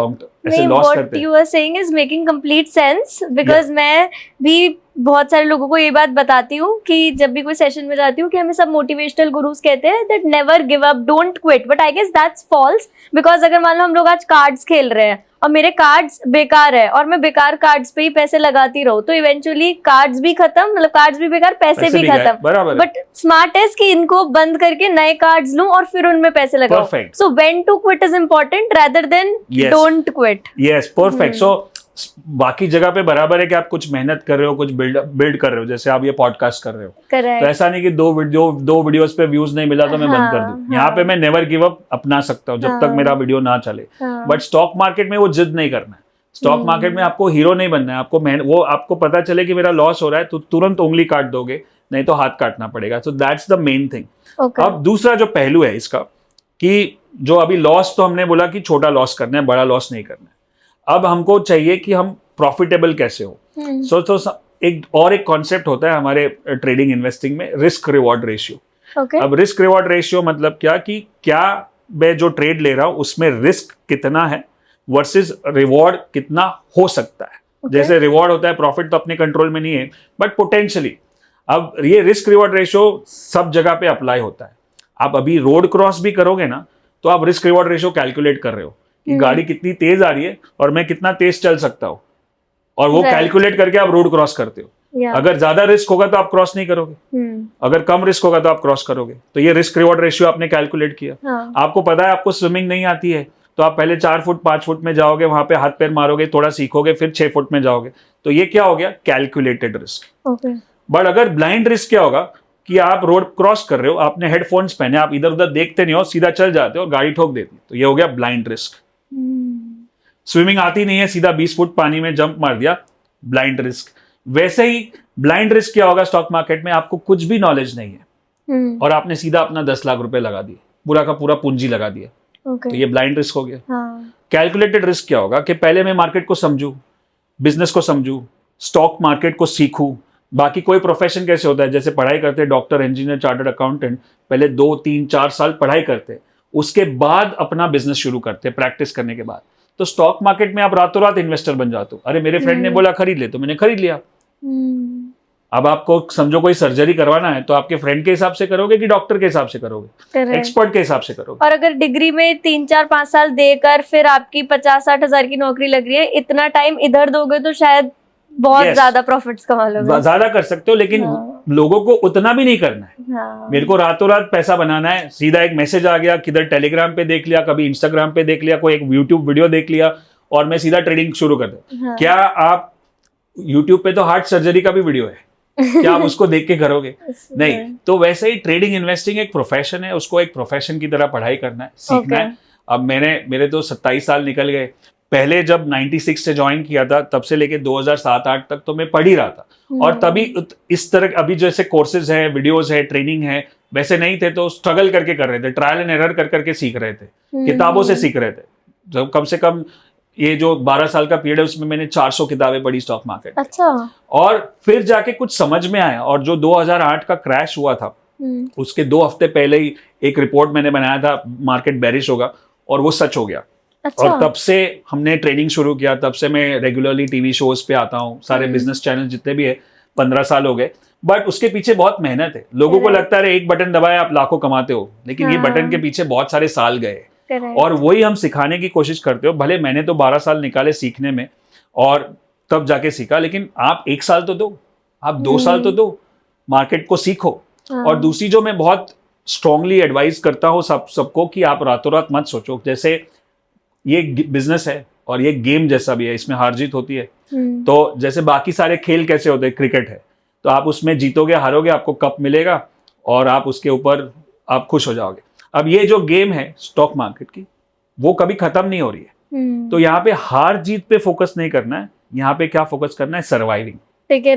ऐसे लॉस करते हैं। What you are saying is making complete sense because मैं भी बहुत सारे लोगों को ये बात बताती हूँ कि जब भी कोई सेशन में जाती हूँ कि हमें सब मोटिवेशनल गुरुज कहते हैं that never give up, don't quit, but I guess that's false. Because अगर मान लो हम लोग आज कार्ड्स खेल रहे हैं और मेरे कार्ड्स बेकार है और मैं बेकार कार्ड्स पे ही पैसे लगाती रहूं, तो इवेंचुअली कार्ड्स भी खत्म, मतलब कार्ड्स भी बेकार, पैसे भी खत्म। बट स्मार्ट है कि इनको बंद करके नए कार्ड्स लूं और फिर उनमें पैसे लगाओ। So when to quit is important rather than don't quit. Yes, perfect. So बाकी जगह पे बराबर है कि आप कुछ मेहनत कर रहे हो, कुछ बिल्ड कर रहे हो, जैसे आप ये पॉडकास्ट कर रहे हो। Correct. तो ऐसा नहीं कि दो वीडियोस पे व्यूज नहीं मिला तो मैं बंद कर दूं। यहाँ पे मैं नेवर गिव अप अपना सकता हूँ जब तक मेरा वीडियो ना चले। बट स्टॉक मार्केट में वो जिद नहीं करना है। स्टॉक मार्केट में आपको हीरो नहीं बनना है, आपको वो आपको पता चले कि मेरा लॉस हो रहा है तो तुरंत उंगली काट दोगे, नहीं तो हाथ काटना पड़ेगा। So that's the main thing. अब दूसरा जो पहलू है इसका, कि जो अभी लॉस तो हमने बोला कि छोटा लॉस करना है, बड़ा लॉस नहीं करना है। अब हमको चाहिए कि हम प्रॉफिटेबल कैसे हो। तो एक कॉन्सेप्ट होता है हमारे ट्रेडिंग इन्वेस्टिंग में, रिस्क रिवॉर्ड रेशियो। अब रिस्क रिवॉर्ड रेशियो मतलब क्या मैं जो ट्रेड ले रहा हूं उसमें रिस्क कितना है वर्सेस रिवॉर्ड कितना हो सकता है। जैसे रिवॉर्ड होता है, प्रॉफिट तो अपने कंट्रोल में नहीं है बट पोटेंशियली। अब ये रिस्क रिवॉर्ड रेशियो सब जगह पे अप्लाई होता है। आप अभी रोड क्रॉस भी करोगे ना तो आप रिस्क रिवॉर्ड रेशियो कैलकुलेट कर रहे हो कि गाड़ी कितनी तेज आ रही है और मैं कितना तेज चल सकता हूँ, और वो कैलकुलेट करके आप रोड क्रॉस करते हो। अगर ज्यादा रिस्क होगा तो आप क्रॉस नहीं करोगे, अगर कम रिस्क होगा तो आप क्रॉस करोगे। तो ये रिस्क रिवॉर्ड रेशियो आपने कैलकुलेट किया। आपको पता है आपको स्विमिंग नहीं आती है तो आप पहले 4 फुट 5 फुट में जाओगे, वहां पे हाथ पैर मारोगे, थोड़ा सीखोगे, फिर 6 फुट में जाओगे। तो ये क्या हो गया? Calculated risk. बट अगर ब्लाइंड रिस्क क्या होगा कि आप रोड क्रॉस कर रहे हो, आपने हेडफोन्स पहने, आप इधर उधर देखते नहीं हो, सीधा चल जाते हो और गाड़ी ठोक देती, तो ये हो गया ब्लाइंड रिस्क। स्विमिंग आती नहीं है, सीधा 20 फुट पानी में जंप मार दिया, ब्लाइंड रिस्क। वैसे ही ब्लाइंड रिस्क क्या होगा स्टॉक मार्केट में? आपको कुछ भी नॉलेज नहीं है और आपने सीधा अपना 10 लाख रुपए लगा दिए, पूरा का पूरा पूंजी लगा दिया। तो ये ब्लाइंड रिस्क हो गया। कैलकुलेटेड रिस्क क्या होगा कि पहले मैं मार्केट को समझू, बिजनेस को समझू, स्टॉक मार्केट को सीखूं। बाकी कोई प्रोफेशन कैसे होता है, जैसे पढ़ाई करते हैं डॉक्टर, इंजीनियर, चार्टर्ड अकाउंटेंट, पहले 2 3 4 साल पढ़ाई करते हैं, उसके बाद अपना बिजनेस शुरू करते हैं प्रैक्टिस करने के बाद। तो स्टॉक मार्केट में आप रातों रात इन्वेस्टर बन जाते हो। अरे मेरे फ्रेंड ने बोला खरीद ले तो मैंने खरीद लिया। अब आपको समझो कोई सर्जरी करवाना है तो आपके फ्रेंड के हिसाब से करोगे कि डॉक्टर के हिसाब से करोगे, एक्सपर्ट के हिसाब से करोगे। और अगर डिग्री में 3 4 5 साल देकर फिर आपकी 50-60 हजार की नौकरी लग रही है, इतना टाइम इधर दोगे तो शायद बहुत ज्यादा प्रॉफिट्स कमा लोगे। ज्यादा कर सकते हो, लेकिन लोगों को उतना भी नहीं करना है। मेरे को रातों रात पैसा बनाना है, सीधा एक मैसेज आ गया, किधर टेलीग्राम पे देख लिया, कभी इंस्टाग्राम पे देख लिया, कोई एक यूट्यूब वीडियो देख लिया और मैं सीधा ट्रेडिंग शुरू कर दूं। क्या आप यूट्यूब पे तो हार्ट सर्जरी का भी वीडियो है, क्या आप उसको देख के करोगे? नहीं। तो वैसे ही ट्रेडिंग इन्वेस्टिंग एक प्रोफेशन है, उसको एक प्रोफेशन की तरह पढ़ाई करना है, सीखना है। अब मेरे तो 27 साल निकल गए। पहले जब 96 से ज्वाइन किया था तब से लेके 2007-8 तक तो मैं पढ़ ही रहा था, और तभी इस तरह अभी जैसे कोर्सेज है, वीडियोस है, ट्रेनिंग है, वैसे नहीं थे। तो स्ट्रगल करके कर रहे थे, ट्रायल एंड एरर कर करके सीख रहे थे, किताबों से सीख रहे थे। जब कम से कम ये जो 12 साल का पीरियड है उसमें मैंने 400 किताबें पढ़ी स्टॉक मार्केट। अच्छा। और फिर जाके कुछ समझ में आया, और जो 2008 का क्रैश हुआ था उसके 2 हफ्ते पहले ही एक रिपोर्ट मैंने बनाया था, मार्केट बेरिश होगा, और वो सच हो गया। अच्छा। और तब से हमने ट्रेनिंग शुरू किया, तब से मैं रेगुलरली टीवी शोज पे आता हूँ, सारे बिजनेस चैनल जितने भी है, 15 साल हो गए। बट उसके पीछे बहुत मेहनत है। लोगों को लगता है एक बटन दबाए आप लाखों कमाते हो, लेकिन ये बटन के पीछे बहुत सारे साल गए, और वही हम सिखाने की कोशिश करते हो। भले मैंने तो 12 साल निकाले सीखने में और तब जाके सीखा, लेकिन आप 1 साल तो दो, आप 2 साल तो दो, मार्केट को सीखो। और दूसरी जो मैं बहुत स्ट्रांगली एडवाइस करता हूँ सबको कि आप रातों रात मत सोचो। जैसे ये बिजनेस है और ये गेम जैसा भी है, इसमें हार जीत होती है। तो जैसे बाकी सारे खेल कैसे होते हैं, क्रिकेट है तो आप उसमें जीतोगे हारोगे, आपको कप मिलेगा और आप उसके ऊपर आप खुश हो जाओगे। अब ये जो गेम है स्टॉक मार्केट की, वो कभी खत्म नहीं हो रही है। तो यहाँ पे हार जीत पे फोकस नहीं करना है, यहाँ पे क्या फोकस करना है? सर्वाइविंग, टिके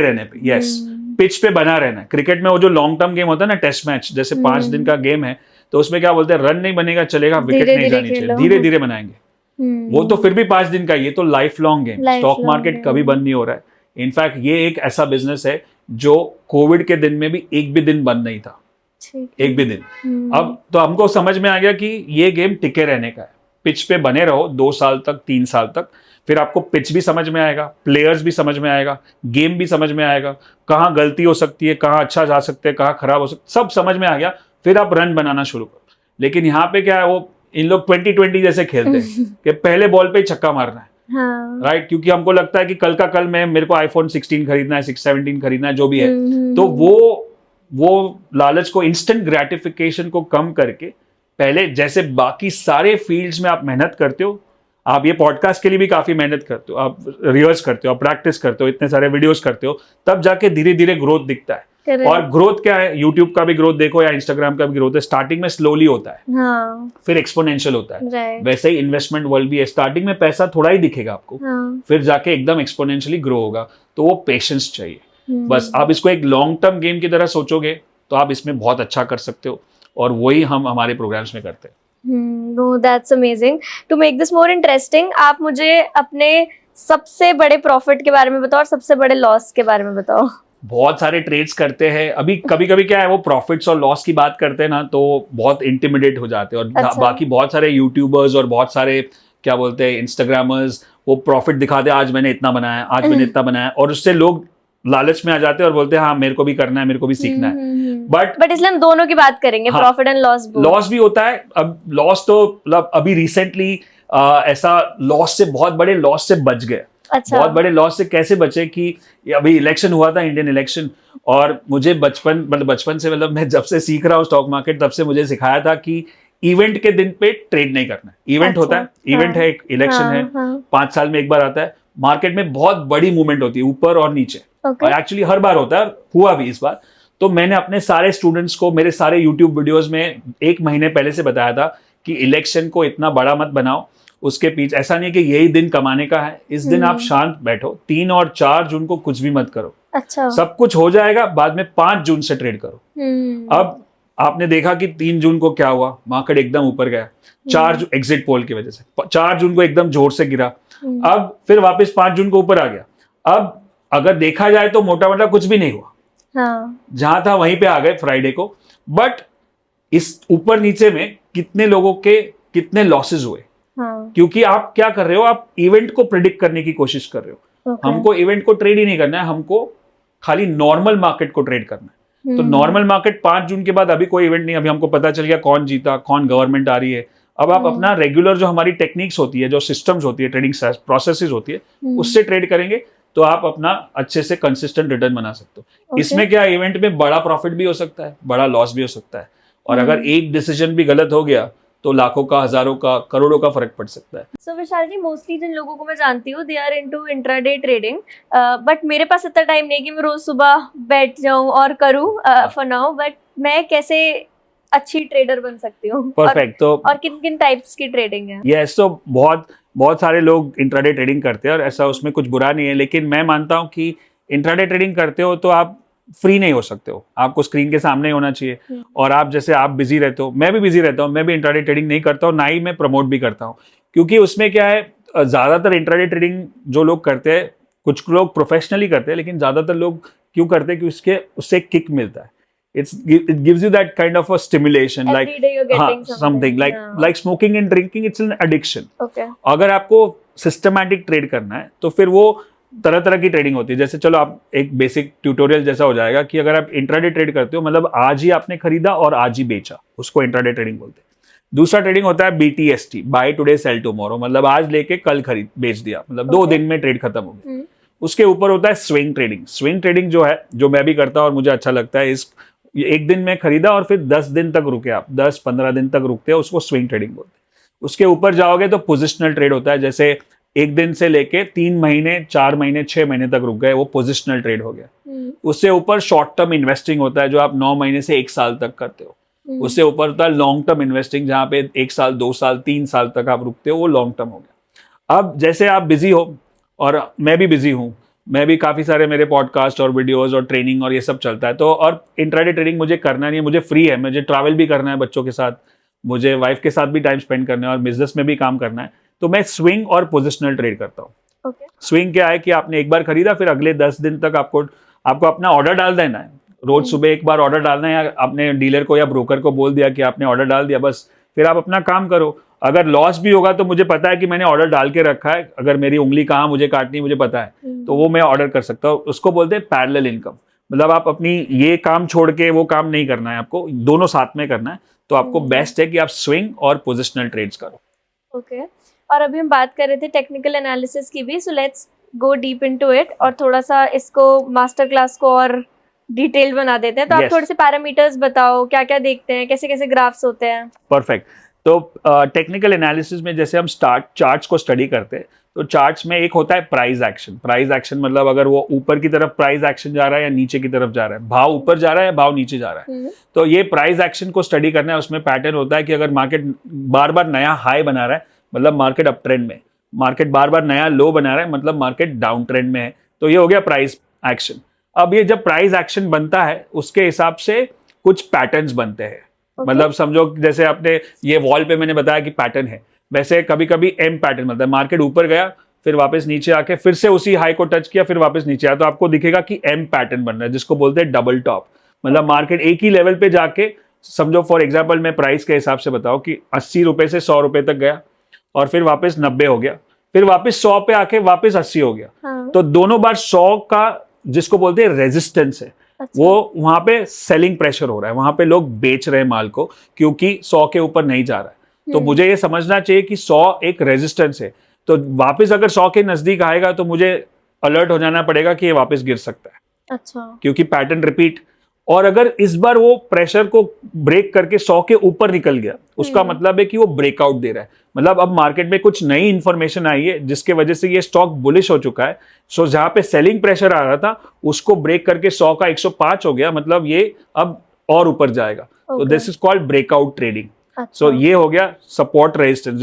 रहने पे। यस। पिच पे बना रहना है। क्रिकेट में वो जो लॉन्ग टर्म गेम होता है ना, टेस्ट मैच जैसे 5 दिन का गेम है, तो उसमें क्या बोलते हैं, रन नहीं बनेगा चलेगा, विकेट नहीं जानी चाहिए, धीरे धीरे बनाएंगे। वो तो फिर भी 5 दिन का, ये तो life long game. Stock market कभी बंद नहीं हो रहा है। इनफैक्ट ये एक ऐसा बिजनेस है जो कोविड के दिन में भी एक भी दिन बंद नहीं था, एक भी दिन। अब तो हमको समझ में आ गया कि ये गेम टिके रहने का है। पिच पे बने रहो 2 साल तक, 3 साल तक, फिर आपको पिच भी समझ में आएगा, प्लेयर्स भी समझ में आएगा, गेम भी समझ में आएगा, कहाँ गलती हो सकती है, कहाँ अच्छा जा सकते हैं, कहाँ खराब हो सकते, सब समझ में आ गया। फिर आप रन बनाना शुरू करो। लेकिन यहाँ पे क्या है, वो इन लोग 2020 जैसे खेलते हैं कि पहले बॉल पे ही छक्का मारना है। हाँ। राइट, क्योंकि हमको लगता है कि कल का कल में मेरे को iPhone 16 खरीदना है, 17 खरीदना है, जो भी है। तो वो लालच को, इंस्टेंट ग्रेटिफिकेशन को कम करके, पहले जैसे बाकी सारे फील्ड्स में आप मेहनत करते हो, आप ये पॉडकास्ट के लिए भी काफी मेहनत करते हो, आप रिहर्स करते हो, आप प्रैक्टिस करते हो, इतने सारे वीडियोस करते हो, तब जाके धीरे धीरे ग्रोथ दिखता है। और ग्रोथ क्या है, यूट्यूब का भी ग्रोथ देखो या इंस्टाग्राम का भी ग्रोथ है, स्टार्टिंग में स्लोली होता है। हाँ। फिर एक्सपोनेंशियल होता है। वैसे ही इन्वेस्टमेंट वर्ल्ड भी है, स्टार्टिंग में पैसा थोड़ा ही दिखेगा आपको, फिर जाके एकदम एक्सपोनेंशियली ग्रो होगा। तो वो पेशेंस चाहिए। बस आप इसको एक लॉन्ग टर्म गेम की तरह सोचोगे तो आप इसमें बहुत अच्छा कर सकते हो, और वही हम हमारे प्रोग्राम्स में करते हैं। No, that's amazing. To make this more interesting, आप मुझे अपने सबसे बड़े प्रॉफिट के बारे में बताओ और सबसे बड़े लॉस के बारे में बताओ। बहुत सारे ट्रेड्स करते हैं। अभी कभी कभी क्या है, वो प्रॉफिट्स और लॉस की बात करते हैं ना, तो बहुत इंटिमिडेट हो जाते हैं। और अच्छा। बाकी बहुत सारे यूट्यूबर्स और बहुत सारे क्या बोलते हैं इंस्टाग्रामर्स, वो प्रॉफिट दिखाते हैं, आज मैंने इतना बनाया, आज मैंने इतना बनाया, और उससे लोग लालच में आ जाते हैं और बोलते हैं हाँ मेरे को भी करना है, मेरे को भी सीखना है। बट इसलिए हम दोनों की बात करेंगे, प्रॉफिट एंड लॉस। लॉस भी होता है। अब लॉस तो मतलब अभी रिसेंटली ऐसा लॉस से, बहुत बड़े लॉस से बच गए। अच्छा। बहुत बड़े लॉस से कैसे बचे कि अभी इलेक्शन हुआ था, इंडियन इलेक्शन, और मुझे बचपन से, मतलब मैं जब से सीख रहा हूँ स्टॉक मार्केट, तब से मुझे सिखाया था कि इवेंट के दिन पे ट्रेड नहीं करना है। इवेंट होता है, इवेंट है, एक इलेक्शन है, 5 साल में एक बार आता है। मार्केट में बहुत बड़ी मूवमेंट होती है, ऊपर और नीचे, और एक्चुअली हर बार होता है, हुआ भी इस बार। तो मैंने अपने सारे स्टूडेंट्स को मेरे सारे यूट्यूब वीडियोस में 1 महीने पहले से बताया था कि इलेक्शन को इतना बड़ा मत बनाओ। उसके पीछे ऐसा नहीं कि यही दिन कमाने का है, इस दिन आप शांत बैठो, 3 और 4 जून को कुछ भी मत करो। अच्छा। सब कुछ हो जाएगा, बाद में 5 जून से ट्रेड करो। अब आपने देखा कि 3 जून को क्या हुआ, मार्केट एकदम ऊपर गया, 4 एग्जिट पोल की वजह से 4 जून को एकदम जोर से गिरा, अब फिर वापस 5 जून को ऊपर आ गया। अब अगर देखा जाए तो मोटा मोटा कुछ भी नहीं हुआ। हाँ। जहां था वहीं पे आ गए फ्राइडे को। बट इस ऊपर नीचे में कितने लोगों के कितने लॉसेस हुए। हाँ। क्योंकि आप क्या कर रहे हो, आप इवेंट को प्रिडिक्ट करने की कोशिश कर रहे हो। हमको इवेंट को ट्रेड ही नहीं करना है, हमको खाली नॉर्मल मार्केट को ट्रेड करना है। तो नॉर्मल मार्केट 5 जून के बाद अभी कोई इवेंट नहीं, अभी हमको पता चल गया कौन जीता, कौन गवर्नमेंट आ रही है। अब आप अपना रेगुलर जो हमारी टेक्निक्स होती है, जो सिस्टम्स होती है, ट्रेडिंग प्रोसेसेस होती है, उससे ट्रेड करेंगे तो आप अपना अच्छे से कंसिस्टेंट रिटर्न बना सकते हो। इसमें क्या, इवेंट में बड़ा प्रॉफिट भी हो सकता है, बड़ा लॉस भी हो सकता है, और अगर एक डिसीजन भी गलत हो गया तो लाखों का, हजारों का, करोड़ों का फर्क पड़ सकता है। सो विशाल जी, मोस्टली जिन लोगों को मैं जानती हूँ, they are into intraday trading, but मेरे पास इतना टाइम नहीं है कि मैं रोज सुबह बैठ जाऊं और करूं फॉर नाउ। बट मैं कैसे अच्छी ट्रेडर बन सकती हूँ? परफेक्ट। तो और किन किन टाइप्स की ट्रेडिंग है? यस, तो बहुत सारे लोग इंट्राडे ट्रेडिंग करते हैं, और ऐसा उसमें कुछ बुरा नहीं है। लेकिन मैं मानता हूँ कि इंट्राडे ट्रेडिंग करते हो तो आप फ्री नहीं हो सकते हो, आपको स्क्रीन के सामने ही होना चाहिए। और आप जैसे आप बिजी रहते हो, मैं भी बिजी रहता हूँ, मैं भी इंट्राडे ट्रेडिंग नहीं करता हूँ, ना ही मैं प्रमोट भी करता हूँ। क्योंकि उसमें क्या है, ज्यादातर इंट्राडे ट्रेडिंग जो लोग करते हैं, कुछ लोग प्रोफेशनली करते हैं, लेकिन ज्यादातर लोग क्यों करते हैं कि उससे किक मिलता है। It gives you that kind of a stimulation, Every like day you're getting something like smoking and drinking. It's an addiction. Okay. अगर आपको सिस्टमैटिक ट्रेड करना है तो फिर वो तरह तरह की ट्रेडिंग होती है। जैसे चलो आप एक बेसिक ट्यूटोरियल जैसा हो जाएगा कि अगर आप इंट्राडे ट्रेड करते हो, मतलब आज ही आपने खरीदा और आज ही बेचा, उसको इंट्राडे ट्रेडिंग बोलते हैं। दूसरा ट्रेडिंग होता है BTST, buy today sell tomorrow, मतलब आज लेके कल खरीद बेच दिया, मतलब 2 दिन में ट्रेड खत्म हो गया। उसके ऊपर होता है स्विंग ट्रेडिंग। स्विंग ट्रेडिंग जो है, जो मैं भी करता हूँ और मुझे अच्छा लगता है, एक दिन में खरीदा और फिर 10 दिन तक रुके, आप 10-15 दिन तक रुकते हो, उसको स्विंग ट्रेडिंग बोलते हैं। उसके ऊपर जाओगे तो पोजिशनल ट्रेड होता है, जैसे 1 दिन से लेके 3 महीने, 4 महीने, 6 महीने तक रुक गए, वो पोजिशनल ट्रेड हो गया। उससे ऊपर शॉर्ट टर्म इन्वेस्टिंग होता है, जो आप 9 महीने से 1 साल तक करते हो। उससे ऊपर होता है लॉन्ग टर्म इन्वेस्टिंग, जहां पे 1 साल, 2 साल, 3 साल तक आप रुकते हो, वो लॉन्ग टर्म हो गया। अब जैसे आप बिजी हो और मैं भी बिजी हूँ, मैं भी काफ़ी सारे मेरे पॉडकास्ट और वीडियोस और ट्रेनिंग और ये सब चलता है। तो और इंट्राडे ट्रेडिंग मुझे करना नहीं है, मुझे फ्री है, मुझे ट्रैवल भी करना है बच्चों के साथ, मुझे वाइफ के साथ भी टाइम स्पेंड करना है और बिजनेस में भी काम करना है। तो मैं स्विंग और पोजिशनल ट्रेड करता हूँ। स्विंग क्या है कि आपने एक बार खरीदा, फिर अगले 10 दिन तक आपको अपना ऑर्डर डाल देना है। रोज सुबह एक बार ऑर्डर डालना है, या अपने डीलर को या ब्रोकर को बोल दिया कि आपने ऑर्डर डाल दिया, बस फिर आप अपना काम करो। अगर लॉस भी होगा तो मुझे पता है कि मैंने ऑर्डर डाल के रखा है, अगर मेरी उंगली कहाँ मुझे काटनी मुझे पता है, तो वो मैं ऑर्डर कर सकता हूँ। उसको बोलते हैं पैरेलल इनकम। मतलब आप अपनी ये काम छोड़ के वो काम नहीं करना है, आपको दोनों साथ में करना है। तो आपको बेस्ट है कि आप स्विंग और पोजिशनल ट्रेड्स करो। ओके और अभी हम बात कर रहे थे टेक्निकल एनालिसिस की भी, so let's go deep into it और थोड़ा सा इसको मास्टर क्लास को और डिटेल बना देते हैं। तो आप थोड़े से पैरामीटर्स बताओ, क्या क्या देखते हैं, कैसे कैसे ग्राफ्स होते हैं। परफेक्ट। तो टेक्निकल एनालिसिस में जैसे हम चार्ट्स को स्टडी करते हैं, तो चार्ट्स में एक होता है प्राइस एक्शन। प्राइस एक्शन मतलब अगर वो ऊपर की तरफ प्राइस एक्शन जा रहा है या नीचे की तरफ जा रहा है, भाव ऊपर जा रहा है या भाव नीचे जा रहा है। तो ये प्राइस एक्शन को स्टडी करना है। उसमें पैटर्न होता है कि अगर मार्केट बार बार नया हाई बना रहा है मतलब मार्केट अप ट्रेंड में, मार्केट बार बार नया लो बना रहा है मतलब मार्केट डाउन ट्रेंड में है। तो ये हो गया प्राइस एक्शन। अब ये जब प्राइस एक्शन बनता है उसके हिसाब से कुछ पैटर्न्स बनते हैं। मतलब समझो जैसे आपने ये वॉल पे मैंने बताया कि पैटर्न है, वैसे कभी कभी एम पैटर्न बनता है। मार्केट ऊपर गया फिर वापस नीचे आके फिर से उसी हाई को टच किया फिर वापस नीचे आया, तो आपको दिखेगा कि एम पैटर्न बन रहा है, जिसको बोलते हैं डबल टॉप। मतलब मार्केट एक ही लेवल पे जाके, समझो फॉर एग्जाम्पल मैं प्राइस के हिसाब से बताऊं कि 80 रुपए से 100 रुपए तक गया और फिर वापस 90 हो गया, फिर वापस 100 पे आके वापस 80 हो गया। तो दोनों बार 100 का जिसको बोलते हैं रेजिस्टेंस है, वो वहां पे सेलिंग प्रेशर हो रहा है, वहां पे लोग बेच रहे हैं माल को क्योंकि 100 के ऊपर नहीं जा रहा है। तो मुझे ये समझना चाहिए कि 100 एक रेजिस्टेंस है, तो वापस अगर 100 के नजदीक आएगा तो मुझे अलर्ट हो जाना पड़ेगा कि ये वापस गिर सकता है। अच्छा। क्योंकि पैटर्न रिपीट, और अगर इस बार वो प्रेशर को ब्रेक करके 100 के ऊपर निकल गया, उसका मतलब है कि वो ब्रेकआउट दे रहा है। मतलब अब मार्केट में कुछ नई इंफॉर्मेशन आई है जिसके वजह से ये स्टॉक बुलिश हो चुका है। सो जहां पे सेलिंग प्रेशर आ रहा था उसको ब्रेक करके 100 का 105 हो गया, मतलब ये अब और ऊपर जाएगा। तो this is called breakout trading. So ये हो गया सपोर्ट रेजिस्टेंस।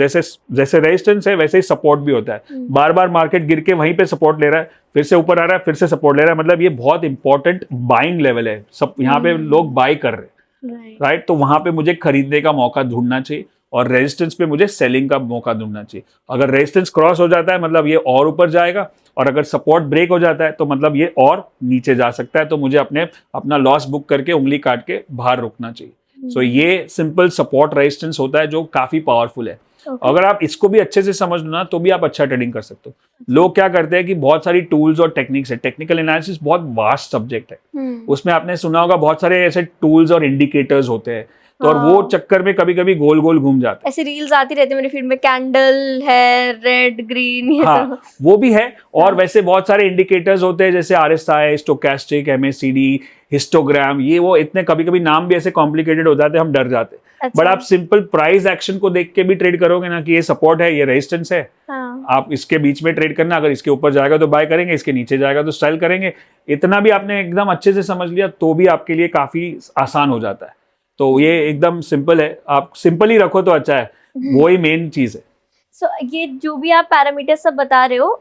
जैसे रेजिस्टेंस है वैसे ही सपोर्ट भी होता है। बार बार मार्केट गिर के वहीं पे सपोर्ट ले रहा है, फिर से ऊपर आ रहा है, फिर से सपोर्ट ले रहा है, मतलब ये बहुत इंपॉर्टेंट बाइंग लेवल है। सब यहाँ पे लोग बाय कर रहे हैं, राइट। तो वहां पे मुझे खरीदने का मौका ढूंढना चाहिए और रेजिस्टेंस पे मुझे सेलिंग का मौका ढूंढना चाहिए। अगर रेजिस्टेंस क्रॉस हो जाता है मतलब ये और ऊपर जाएगा, और अगर सपोर्ट ब्रेक हो जाता है तो मतलब ये और नीचे जा सकता है। तो मुझे अपना लॉस बुक करके उंगली काट के बाहर रुकना चाहिए। सो ये सिंपल सपोर्ट रेजिस्टेंस होता है जो काफी पावरफुल है। अगर आप इसको भी अच्छे से समझ लो ना तो भी आप अच्छा ट्रेडिंग कर सकते हो। लोग क्या करते हैं कि बहुत सारी टूल्स और टेक्निक्स है, टेक्निकल एनालिसिस बहुत वास्ट सब्जेक्ट है। उसमें आपने सुना होगा बहुत सारे ऐसे टूल्स और इंडिकेटर्स होते हैं, तो और वो चक्कर में कभी कभी गोल गोल घूम जाते हैं। ऐसे रील्स आती रहती है मेरे फीड में, कैंडल है, रेड ग्रीन, ये सब। वो भी है। और वैसे बहुत सारे इंडिकेटर्स होते हैं जैसे RSI, स्टोकेस्टिक, MACD, हिस्टोग्राम, ये वो इतने कभी कभी नाम भी ऐसे कॉम्प्लिकेटेड हो जाते हैं, हम डर जाते हैं। बट आप सिंपल प्राइस एक्शन को देख के भी ट्रेड करोगे ना कि ये सपोर्ट है, ये रेजिस्टेंस है, आप इसके बीच में ट्रेड करना। अगर इसके ऊपर जाएगा तो बाय करेंगे, इसके नीचे जाएगा तो सेल करेंगे। इतना भी आपने एकदम अच्छे से समझ लिया तो भी आपके लिए काफी आसान हो जाता है। तो ये एकदम सिंपल है, आप सिंपल ही रखो तो अच्छा है, वो ही मेन चीज है। सो ये जो भी आप पैरामीटर सब बता रहे हो,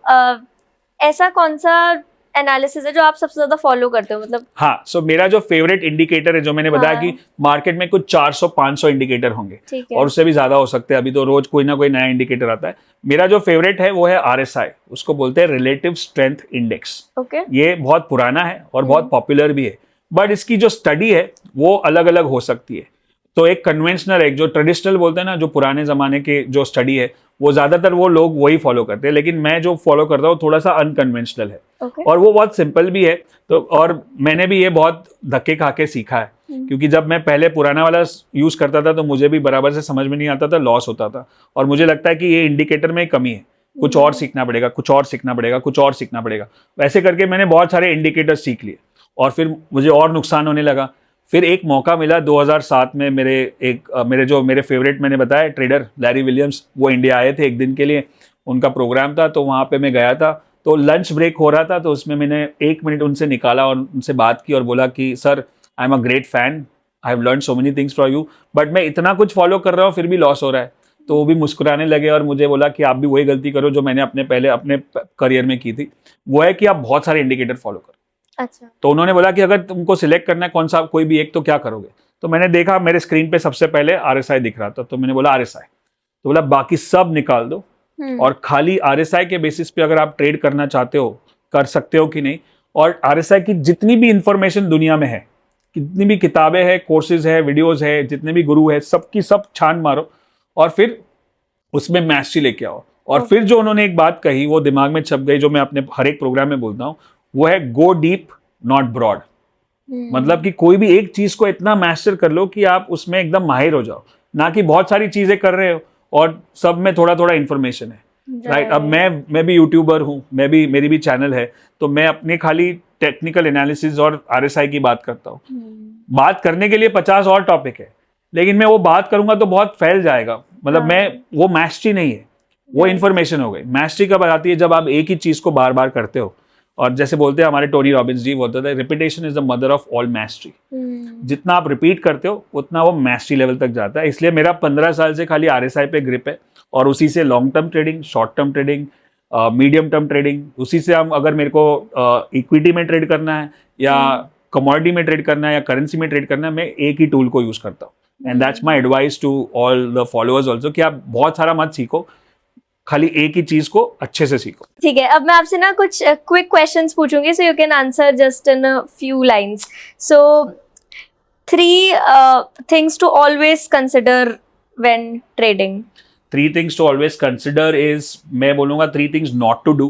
ऐसा कौन सा एनालिसिस है जो आप सबसे ज्यादा फॉलो करते हो? मतलब हाँ, सो मेरा जो फेवरेट इंडिकेटर है, जो मैंने बताया कि मार्केट में कुछ 400-500 इंडिकेटर होंगे और उससे भी ज्यादा हो सकते हैं, अभी तो रोज कोई ना कोई नया इंडिकेटर आता है। मेरा जो फेवरेट है वो है RSI, उसको बोलते हैं रिलेटिव स्ट्रेंथ इंडेक्स। ये बहुत पुराना है और बहुत पॉपुलर भी है, बट इसकी जो स्टडी है वो अलग अलग हो सकती है। तो एक कन्वेंशनल, एक जो ट्रेडिशनल बोलते हैं ना, जो पुराने जमाने के जो स्टडी है वो ज्यादातर वो लोग वही फॉलो करते हैं, लेकिन मैं जो फॉलो करता हूँ थोड़ा सा अनकन्वेंशनल है। और वो बहुत सिंपल भी है। तो और मैंने भी ये बहुत धक्के खा के सीखा है, क्योंकि जब मैं पहले पुराना वाला यूज करता था तो मुझे भी बराबर से समझ में नहीं आता था, लॉस होता था। और मुझे लगता है कि ये इंडिकेटर में कमी है, कुछ और सीखना पड़ेगा, कुछ और सीखना पड़ेगा, कुछ और सीखना पड़ेगा। वैसे करके मैंने बहुत सारे इंडिकेटर सीख लिए और फिर मुझे और नुकसान होने लगा। फिर एक मौका मिला 2007 में, मेरे फेवरेट मैंने बताया ट्रेडर लैरी विलियम्स, वो इंडिया आए थे एक दिन के लिए, उनका प्रोग्राम था, तो वहाँ पे मैं गया था। तो लंच ब्रेक हो रहा था, तो उसमें मैंने 1 मिनट उनसे निकाला और उनसे बात की और बोला कि sir, I am a great fan, I have learn so many things from you, but मैं इतना कुछ फॉलो कर रहा हूँ फिर भी लॉस हो रहा है। तो वो भी मुस्कुराने लगे और मुझे बोला कि आप भी वही गलती करो जो मैंने अपने करियर में की थी, वो है कि आप बहुत सारे इंडिकेटर फॉलो करो। अच्छा। तो उन्होंने बोला कि अगर तुमको सिलेक्ट करना है कौन सा कोई भी एक, तो क्या करोगे? तो मैंने देखा मेरे स्क्रीन पे सबसे पहले RSI दिख रहा था, तो मैंने बोला RSI। तो बोला बाकी सब निकाल दो और खाली RSI के बेसिस पे अगर आप ट्रेड करना चाहते हो, कर सकते हो कि नहीं। और RSI की जितनी भी इंफॉर्मेशन दुनिया में है, कितनी भी किताबें हैं, कोर्सेज है, वीडियोज है, जितने भी गुरु है, सबकी सब छान मारो और फिर उसमें मैस्ट्री लेके आओ। और फिर जो उन्होंने एक बात कही वो दिमाग में छप गई, जो मैं अपने हर एक प्रोग्राम में बोलता हूँ, वो है गो डीप नॉट ब्रॉड। मतलब कि कोई भी एक चीज को इतना मास्टर कर लो कि आप उसमें एकदम माहिर हो जाओ, ना कि बहुत सारी चीजें कर रहे हो और सब में थोड़ा थोड़ा इन्फॉर्मेशन है। राइट। अब मैं भी यूट्यूबर हूँ, मेरी भी चैनल है, तो मैं अपने खाली टेक्निकल एनालिसिस और RSI की बात करता हूँ। बात करने के लिए 50 और टॉपिक है, लेकिन मैं वो बात करूंगा तो बहुत फैल जाएगा। मतलब मैं वो मैस्ट्री नहीं है, वो इन्फॉर्मेशन हो गई। मैस्ट्री कब आती है? जब आप एक ही चीज को बार बार करते हो। और जैसे बोलते हैं हमारे टोनी रॉबिन्स जी, बोलते थे repetition is the mother of all मैस्ट्री। जितना आप रिपीट करते हो उतना वो मैस्ट्री लेवल तक जाता है। इसलिए मेरा 15 साल से खाली RSI पे ग्रिप है और उसी से long term trading, short term trading, medium term trading, उसी से हम अगर मेरे को इक्विटी में ट्रेड करना है या कमोडिटी में ट्रेड करना है या करेंसी में ट्रेड करना है, मैं एक ही टूल को यूज करता हूँ। And that's my advice to all the followers also कि आप बहुत सारा मत सीखो, खाली एक ही चीज को अच्छे से सीखो। ठीक है, अब मैं आपसे ना कुछ क्विक क्वेश्चंस पूछूंगी, so you can answer just in a few lines. So 3 things to always consider when trading. 3 things to always consider is, मैं बोलूंगा 3 things not to do.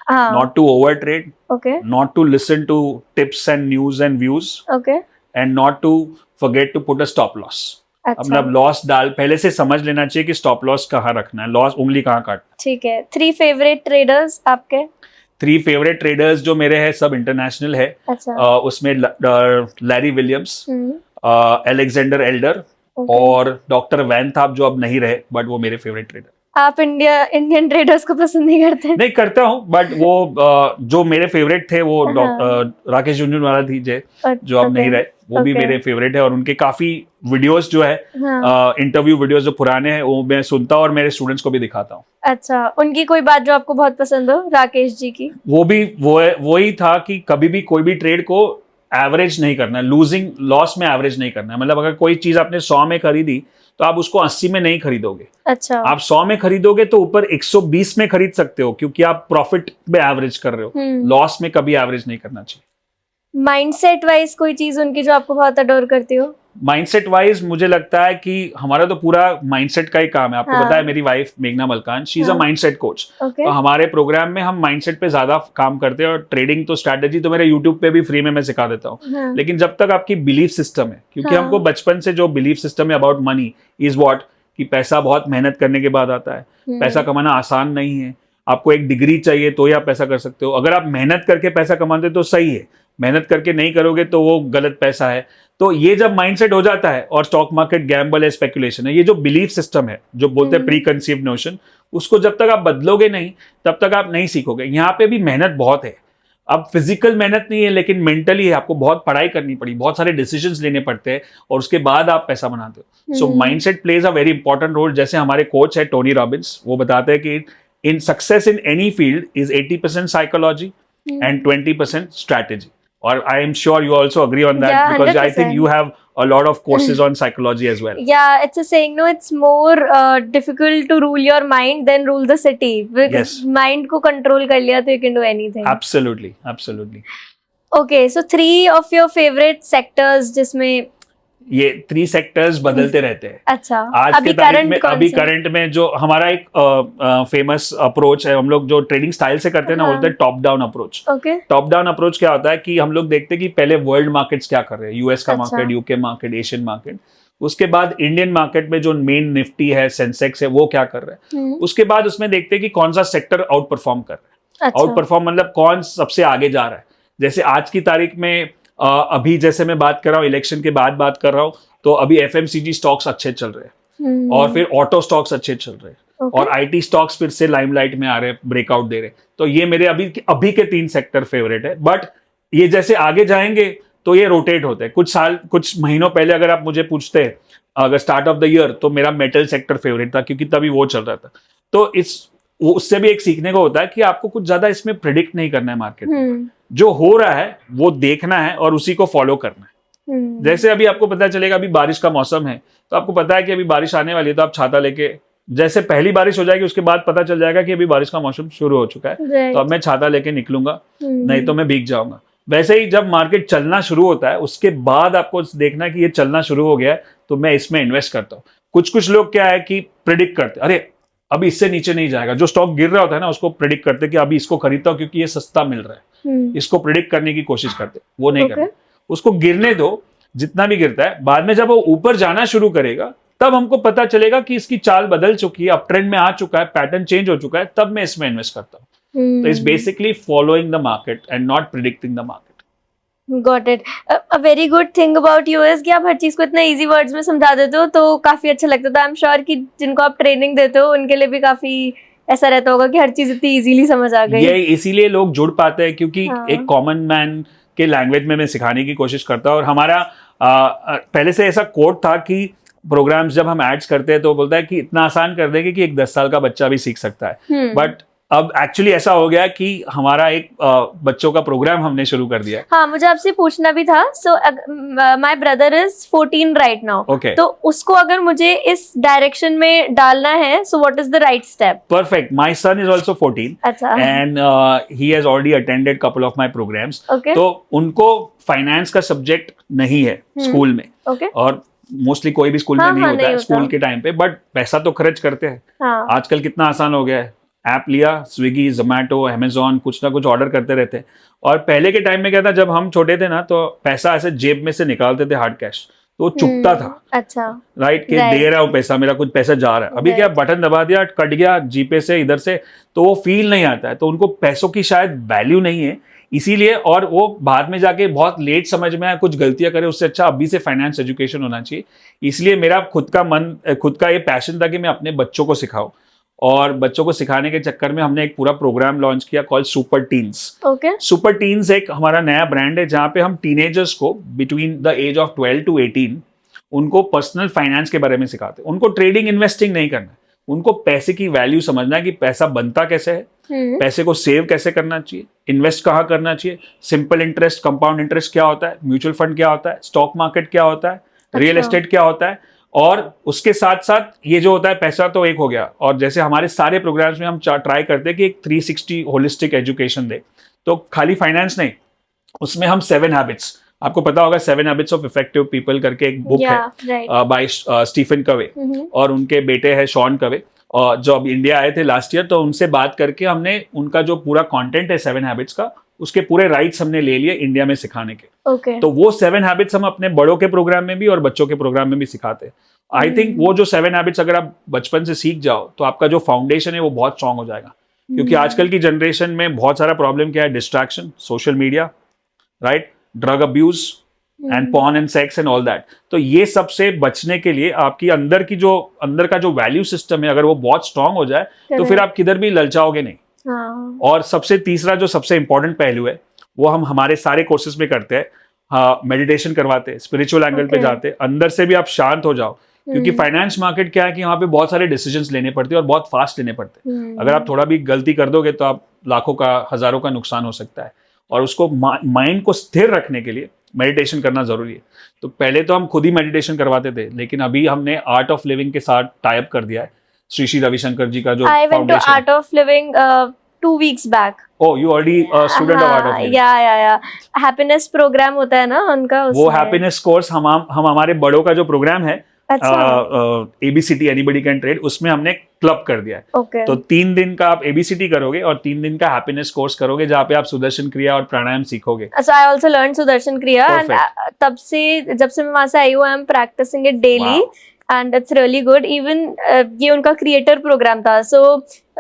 हाँ, Not to overtrade, okay, not to listen to tips and news and views, okay, and not to forget to put a stop loss. अच्छा, मतलब loss डाल पहले से समझ लेना चाहिए कि स्टॉप लॉस कहाँ रखना है, लॉस उंगली कहाँ काटना। ठीक है। 3 फेवरेट ट्रेडर्स आपके? 3 फेवरेट ट्रेडर्स जो मेरे हैं सब इंटरनेशनल है। अच्छा, उसमें Larry Williams, Alexander Elder okay. और डॉक्टर वैन था, जो अब नहीं रहे, बट वो मेरे फेवरेट ट्रेडर। आप इंडियन ट्रेडर्स को पसंद नहीं करते? नहीं, करता हूँ, बट वो जो मेरे फेवरेट थे वो राकेश झुनझुनवाला थी जो अब नहीं रहे, वो भी मेरे फेवरेट है। और उनके काफी वीडियोस जो है, इंटरव्यू वीडियोस जो पुराने हैं, वो मैं सुनता हूँ और मेरे स्टूडेंट्स को भी दिखाता हूँ। अच्छा, उनकी कोई बात जो आपको बहुत पसंद हो राकेश जी की? वो ही था कि कभी भी कोई भी ट्रेड को एवरेज नहीं करना, लूजिंग लॉस में एवरेज नहीं करना। मतलब अगर कोई चीज आपने 100 में खरीदी तो आप उसको 80 में नहीं खरीदोगे। अच्छा, आप 100 में खरीदोगे तो ऊपर 120 में खरीद सकते हो, क्योंकि आप प्रॉफिट में एवरेज कर रहे हो। लॉस में कभी एवरेज नहीं करना चाहिए। माइंडसेट वाइज कोई चीज उनकी जो आपको बहुत अडोर करती हो? माइंडसेट वाइज मुझे लगता है कि हमारा तो पूरा माइंडसेट का ही काम है। आपको पता है मेरी वाइफ मेघना Malkan, she is a mindset coach. तो हमारे प्रोग्राम में हम माइंडसेट पे ज्यादा काम करते हैं, और ट्रेडिंग तो स्ट्रैटेजी तो मेरे यूट्यूब पे भी फ्री में मैं सिखा देता हूँ। लेकिन जब तक आपकी बिलीफ सिस्टम है, क्योंकि हमको बचपन से जो बिलीफ सिस्टम है अबाउट मनी इज व्हाट, कि पैसा बहुत मेहनत करने के बाद आता है, पैसा कमाना आसान नहीं है, आपको एक डिग्री चाहिए तो ही आप पैसा कर सकते हो। अगर आप मेहनत करके पैसा कमाते तो सही है, मेहनत करके नहीं करोगे तो वो गलत पैसा है। तो ये जब माइंडसेट हो जाता है, और स्टॉक मार्केट गैम्बल है, स्पेकुलेशन है, ये जो बिलीफ सिस्टम है जो बोलते हैं प्री कंसीव्ड नोशन, उसको जब तक आप बदलोगे नहीं तब तक आप नहीं सीखोगे। यहाँ पे भी मेहनत बहुत है। अब फिजिकल मेहनत नहीं है, लेकिन मेंटली है। आपको बहुत पढ़ाई करनी पड़ी, बहुत सारे डिसीजंस लेने पड़ते हैं, और उसके बाद आप पैसा बनाते हो। So mindset plays a very important role. जैसे हमारे कोच है टोनी रॉबिन्स, वो बताते हैं कि in success in any field is 80% psychology and 20% strategy. Or I am sure you also agree on that, because 100%. I think you have a lot of courses on psychology as well. Yeah, it's a saying, no, it's more difficult to rule your mind than rule the city. Because mind को control कर लिया तो you can do anything. Absolutely, absolutely. Okay, so 3 of your favorite sectors जिसमें ये 3 sectors बदलते रहते हैं। अच्छा, आज के तारीख में अभी करंट में जो हमारा एक फेमस अप्रोच है, हम लोग जो ट्रेडिंग स्टाइल से करते हैं ना, बोलते हैं top down approach. Top down approach क्या होता है कि हम लोग देखते हैं कि पहले वर्ल्ड मार्केट्स क्या कर रहे हैं, यूएस का market, UK market, Asian market. उसके बाद इंडियन मार्केट में जो मेन निफ्टी है, सेंसेक्स है, वो क्या कर रहा है। उसके बाद उसमें देखते हैं कि कौन सा सेक्टर आउट परफॉर्म कर रहा है। आउट परफॉर्म मतलब कौन सबसे आगे जा रहा है। जैसे आज की तारीख में अभी जैसे मैं बात कर रहा हूँ, इलेक्शन के बाद बात कर रहा हूँ, तो अभी FMCG स्टॉक्स अच्छे चल रहे हैं, और फिर ऑटो स्टॉक्स अच्छे चल रहे हैं, और IT स्टॉक्स फिर से लाइमलाइट में आ रहे हैं, ब्रेकआउट दे रहे हैं। तो ये मेरे अभी के 3 सेक्टर फेवरेट है। बट ये जैसे आगे जाएंगे तो ये रोटेट होते हैं। कुछ महीनों पहले अगर आप मुझे पूछते हैं अगर स्टार्ट ऑफ द ईयर, तो मेरा मेटल सेक्टर फेवरेट था क्योंकि तभी वो चल रहा था। तो उससे भी एक सीखने को होता है कि आपको कुछ ज्यादा इसमें प्रिडिक्ट नहीं करना है मार्केट में, जो हो रहा है वो देखना है और उसी को फॉलो करना है। जैसे अभी आपको पता चलेगा अभी बारिश का मौसम है, तो आपको पता है कि अभी बारिश आने वाली है, तो आप छाता लेके, जैसे पहली बारिश हो जाएगी उसके बाद पता चल जाएगा कि अभी बारिश का मौसम शुरू हो चुका है, तो अब मैं छाता लेके निकलूंगा, नहीं तो मैं भीग जाऊंगा। वैसे ही जब मार्केट चलना शुरू होता है उसके बाद आपको देखना है कि ये चलना शुरू हो गया है, तो मैं इसमें इन्वेस्ट करता हूँ। कुछ लोग क्या है कि प्रिडिक्ट करते, अरे अभी इससे नीचे नहीं जाएगा, जो स्टॉक गिर रहा होता है ना उसको प्रिडिक्ट करते कि अभी इसको खरीदता हूँ क्योंकि ये सस्ता मिल रहा है, इसको प्रिडिक्ट करने की कोशिश करते, वो नहीं करते। उसको गिरने दो, जितना भी गिरता है, बाद में जब वो ऊपर जाना शुरू करेगा तब हमको पता चलेगा कि इसकी चाल बदल चुकी है, अप ट्रेंड में आ चुका है, पैटर्न चेंज हो चुका है, तब मैं इसमें इन्वेस्ट करता हूँ। तो it's basically following the market and not predicting the market. Got it. A very good thing about you is कि आप हर चीज को इतना इजी वर्ड्स में समझा देते हो, तो काफी अच्छा लगता था। आई एम श्योर कि जिनको आप ट्रेनिंग देते हो उनके लिए भी काफी ऐसा रहता होगा कि हर चीज इतनी इजीली समझ आ गई। ये इसीलिए लोग जुड़ पाते हैं क्योंकि एक कॉमन मैन के लैंग्वेज में मैं सिखाने की कोशिश करता हूँ। और हमारा पहले से ऐसा कोड था कि प्रोग्राम्स जब हम एड्स करते हैं तो बोलता है कि इतना आसान कर देंगे कि एक 10 साल का बच्चा भी सीख सकता है। बट अब एक्चुअली ऐसा हो गया कि हमारा एक बच्चों का प्रोग्राम हमने शुरू कर दिया है। हाँ, मुझे आपसे पूछना भी था। So my brother is 14 right now, तो उसको अगर मुझे इस डायरेक्शन में डालना है, so what is the right step? Perfect. My son is also 14 and he has already attended couple of my programs. तो उनको फाइनेंस का सब्जेक्ट नहीं है स्कूल में, और मोस्टली कोई भी स्कूल में नहीं होता है स्कूल के टाइम पे, बट पैसा तो खर्च करते हैं। आजकल कितना आसान हो गया है, ऐप लिया, स्विगी, जोमैटो, अमेजोन, कुछ ना कुछ ऑर्डर करते रहते हैं। और पहले के टाइम में क्या था, जब हम छोटे थे ना तो पैसा ऐसे जेब में से निकालते थे हार्ड कैश, तो चुपता था। अच्छा, राइट, कि दे रहा हूं पैसा, मेरा कुछ पैसा जा रहा है। अभी क्या बटन दबा दिया, कट गया जीपे से, इधर से, तो वो फील नहीं आता है। तो उनको पैसों की शायद वैल्यू नहीं है इसीलिए, और वो बाद में जाके बहुत लेट समझ में आया, कुछ गलतियां करे, उससे अच्छा अभी से फाइनेंस एजुकेशन होना चाहिए। इसलिए मेरा खुद का ये पैशन था कि मैं अपने बच्चों को सिखाऊं, और बच्चों को सिखाने के चक्कर में हमने एक पूरा प्रोग्राम लॉन्च किया called super teens. Super teens एक हमारा नया ब्रांड है जहां पे हम टीनेजर्स को between the age of 12 to 18 उनको पर्सनल फाइनेंस के बारे में सिखाते हैं। उनको ट्रेडिंग इन्वेस्टिंग नहीं करना है, उनको पैसे की वैल्यू समझना है कि पैसा बनता कैसे है, पैसे को सेव कैसे करना चाहिए, इन्वेस्ट कहाँ करना चाहिए, सिंपल इंटरेस्ट, कंपाउंड इंटरेस्ट क्या होता है, म्यूचुअल फंड क्या होता है, स्टॉक मार्केट क्या होता है, रियल एस्टेट क्या होता है। और उसके साथ साथ ये जो होता है, पैसा तो एक हो गया, और जैसे हमारे सारे प्रोग्राम्स में हम ट्राई करते हैं कि एक 360 होलिस्टिक एजुकेशन दे। तो खाली फाइनेंस नहीं, उसमें हम 7 हैबिट्स, आपको पता होगा 7 हैबिट्स ऑफ इफेक्टिव पीपल करके एक बुक है बाय स्टीफन कवे, और उनके बेटे हैं शॉन कवे, और जो अब इंडिया आए थे लास्ट ईयर, तो उनसे बात करके हमने उनका जो पूरा कंटेंट है 7 हैबिट्स का, उसके पूरे राइट्स हमने ले लिए इंडिया में सिखाने के। तो वो 7 हैबिट्स हम अपने बड़ों के प्रोग्राम में भी और बच्चों के प्रोग्राम में भी सिखाते हैं। आई थिंक वो जो 7 हैबिट्स अगर आप बचपन से सीख जाओ तो आपका जो फाउंडेशन है वो बहुत स्ट्रांग हो जाएगा। क्योंकि आजकल की जनरेशन में बहुत सारा प्रॉब्लम क्या है, distraction, social media, right, drug abuse and porn and sex and all that. तो ये सबसे बचने के लिए आपकी अंदर का जो वैल्यू सिस्टम है, अगर वो बहुत स्ट्रांग हो जाए तो फिर आप किधर भी ललचाओगे नहीं। और सबसे तीसरा जो सबसे इंपॉर्टेंट पहलू है, वो हम हमारे सारे कोर्सेज में करते हैं, मेडिटेशन करवाते हैं, स्पिरिचुअल एंगल पे जाते हैं, अंदर से भी आप शांत हो जाओ। क्योंकि फाइनेंस मार्केट क्या है कि यहाँ पे बहुत सारे डिसीजंस लेने पड़ते हैं और बहुत फास्ट लेने पड़ते हैं। अगर आप थोड़ा भी गलती कर दोगे तो आप लाखों का, हजारों का नुकसान हो सकता है। और उसको माइंड को स्थिर रखने के लिए मेडिटेशन करना जरूरी है। तो पहले तो हम खुद ही मेडिटेशन करवाते थे, लेकिन अभी हमने आर्ट ऑफ लिविंग के साथ टाई अप कर दिया है। श्री रविशंकर जी का जो foundation, art of living 2 weeks back. Oh, you already a student of Art of Living. Yeah. Happiness program होता है ना उनका, वो हैप्पीनेस कोर्स हम हमारे बड़ों का जो प्रोग्राम है, ABCT एनीबडी कैन ट्रेड, उसमें हमने क्लब कर दिया है। तो 3 दिन का आप ABCT करोगे और 3 दिन का हैप्पीनेस कोर्स करोगे, जहाँ पे आप सुदर्शन क्रिया और प्राणायाम सीखोगे। So I also learned Sudarshan क्रिया, and तब से जब से मैं वहां से आई हूँ, I am practicing it daily. And it's really good. Even ये उनका क्रिएटर प्रोग्राम था, so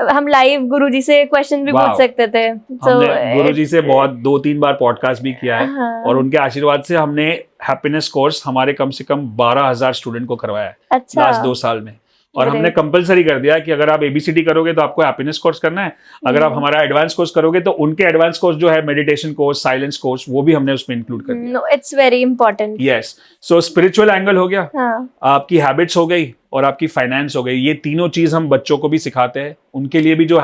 हम लाइव गुरुजी से क्वेश्चन भी पूछ सकते थे। हमने गुरुजी से बहुत 2-3 बार पॉडकास्ट भी किया है, और उनके आशीर्वाद से हमने हैप्पीनेस कोर्स हमारे कम से कम 12,000 स्टूडेंट को करवाया है लास्ट 2 साल में। और हमने कंपलसरी कर दिया कि अगर आप ABCD करोगे तो आपको हैप्पीनेस कोर्स करना है, अगर आप हमारा एडवांस कोर्स करोगे तो उनके एडवांस कोर्स जो है मेडिटेशन कोर्स, साइलेंस कोर्स, वो भी हमने उसमें इंक्लूड कर दिया। No, it's very important. Yes, so spiritual angle हो गया, हाँ, आपकी हैबिट्स हो गई और आपकी फाइनेंस हो गई। ये तीनों चीज हम बच्चों को भी सिखाते हैं, उनके लिए भी जो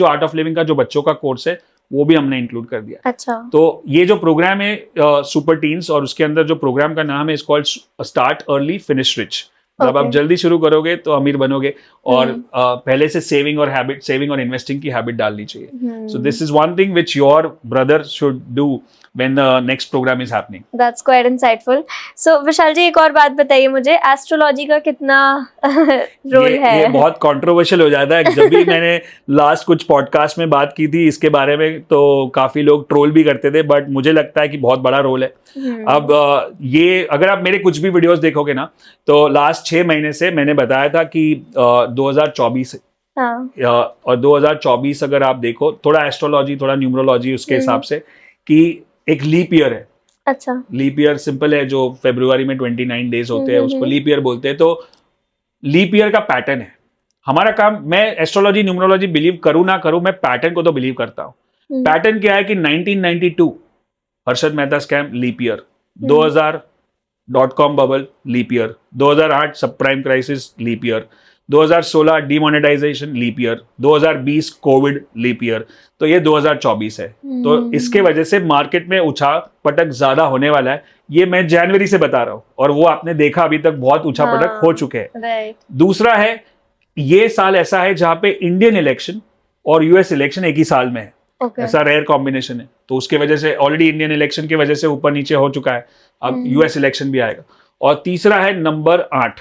आर्ट ऑफ लिविंग का जो बच्चों का कोर्स है वो भी हमने इंक्लूड कर दिया। अच्छा। तो ये जो प्रोग्राम है सुपर टीन्स, और उसके अंदर जो प्रोग्राम का नाम है is called start early finish rich. जब आप जल्दी शुरू करोगे तो अमीर बनोगे, और पहले से सेविंग और इन्वेस्टिंग की हैबिट डालनी चाहिए। So this is one thing which your brother should do when the next program is happening. That's quite insightful. So विशाल जी, एक और बात बताइए मुझे, एस्ट्रोलॉजी का कितना रोल है? ये बहुत कंट्रोवर्शियल हो जाता है। जब भी मैंने लास्ट कुछ पॉडकास्ट में बात की थी इसके बारे में तो काफी लोग ट्रोल भी करते थे, बट मुझे लगता है कि बहुत बड़ा रोल है। अब ये अगर आप मेरे कुछ भी वीडियोस देखोगे ना तो लास्ट 6 महीने से मैंने बताया था कि 2024 और 2024 अगर आप देखो, थोड़ा एस्ट्रोलॉजी थोड़ा न्यूमरोलॉजी उसके हिसाब से, कि एक लीप ईयर है। अच्छा। लीप ईयर सिंपल है, जो फरवरी में 29 डेज होते हैं उसको लीप ईयर बोलते हैं। तो लीप ईयर का पैटर्न है हमारा काम। मैं एस्ट्रोलॉजी न्यूमरोलॉजी बिलीव करूं ना करूं, मैं पैटर्न को तो बिलीव करता हूं। पैटर्न क्या है कि 1992 Harshad Mehta scam leap year, 2000.com bubble leap year, 2008 sub prime crisis leap year, 2016 demonetization leap year, 2020 Covid leap year, तो ये 2024 है। तो इसके वजह से मार्केट में उछाल पटक ज्यादा होने वाला है। ये मैं जनवरी से बता रहा हूं और वो आपने देखा अभी तक बहुत उछा पटक हो चुके हैं। दूसरा है, ये साल ऐसा है जहां पे इंडियन इलेक्शन और US इलेक्शन एक ही साल में है। ऐसा रेयर कॉम्बिनेशन है, तो उसके वजह से ऑलरेडी इंडियन इलेक्शन की वजह से ऊपर नीचे हो चुका है, अब US इलेक्शन भी आएगा। और तीसरा है नंबर 8,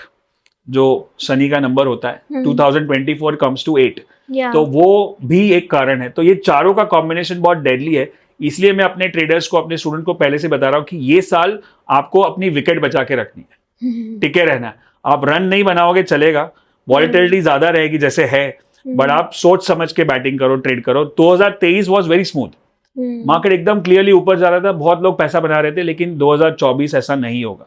जो शनि का नंबर होता है, 2024 कम्स टू 8, तो वो भी एक कारण है। तो ये चारों का कॉम्बिनेशन बहुत डेडली है, इसलिए मैं अपने ट्रेडर्स को, अपने स्टूडेंट को पहले से बता रहा हूं कि ये साल आपको अपनी विकेट बचा के रखनी है, टिके रहना है। आप रन नहीं बनाओगे चलेगा, वॉलेटिलिटी ज्यादा रहेगी जैसे है, बट आप सोच समझ के बैटिंग करो, ट्रेड करो। 2023 वॉज वेरी स्मूथ, मार्केट एकदम क्लियरली ऊपर जा रहा था, बहुत लोग पैसा बना रहे थे, लेकिन 2024 ऐसा नहीं होगा।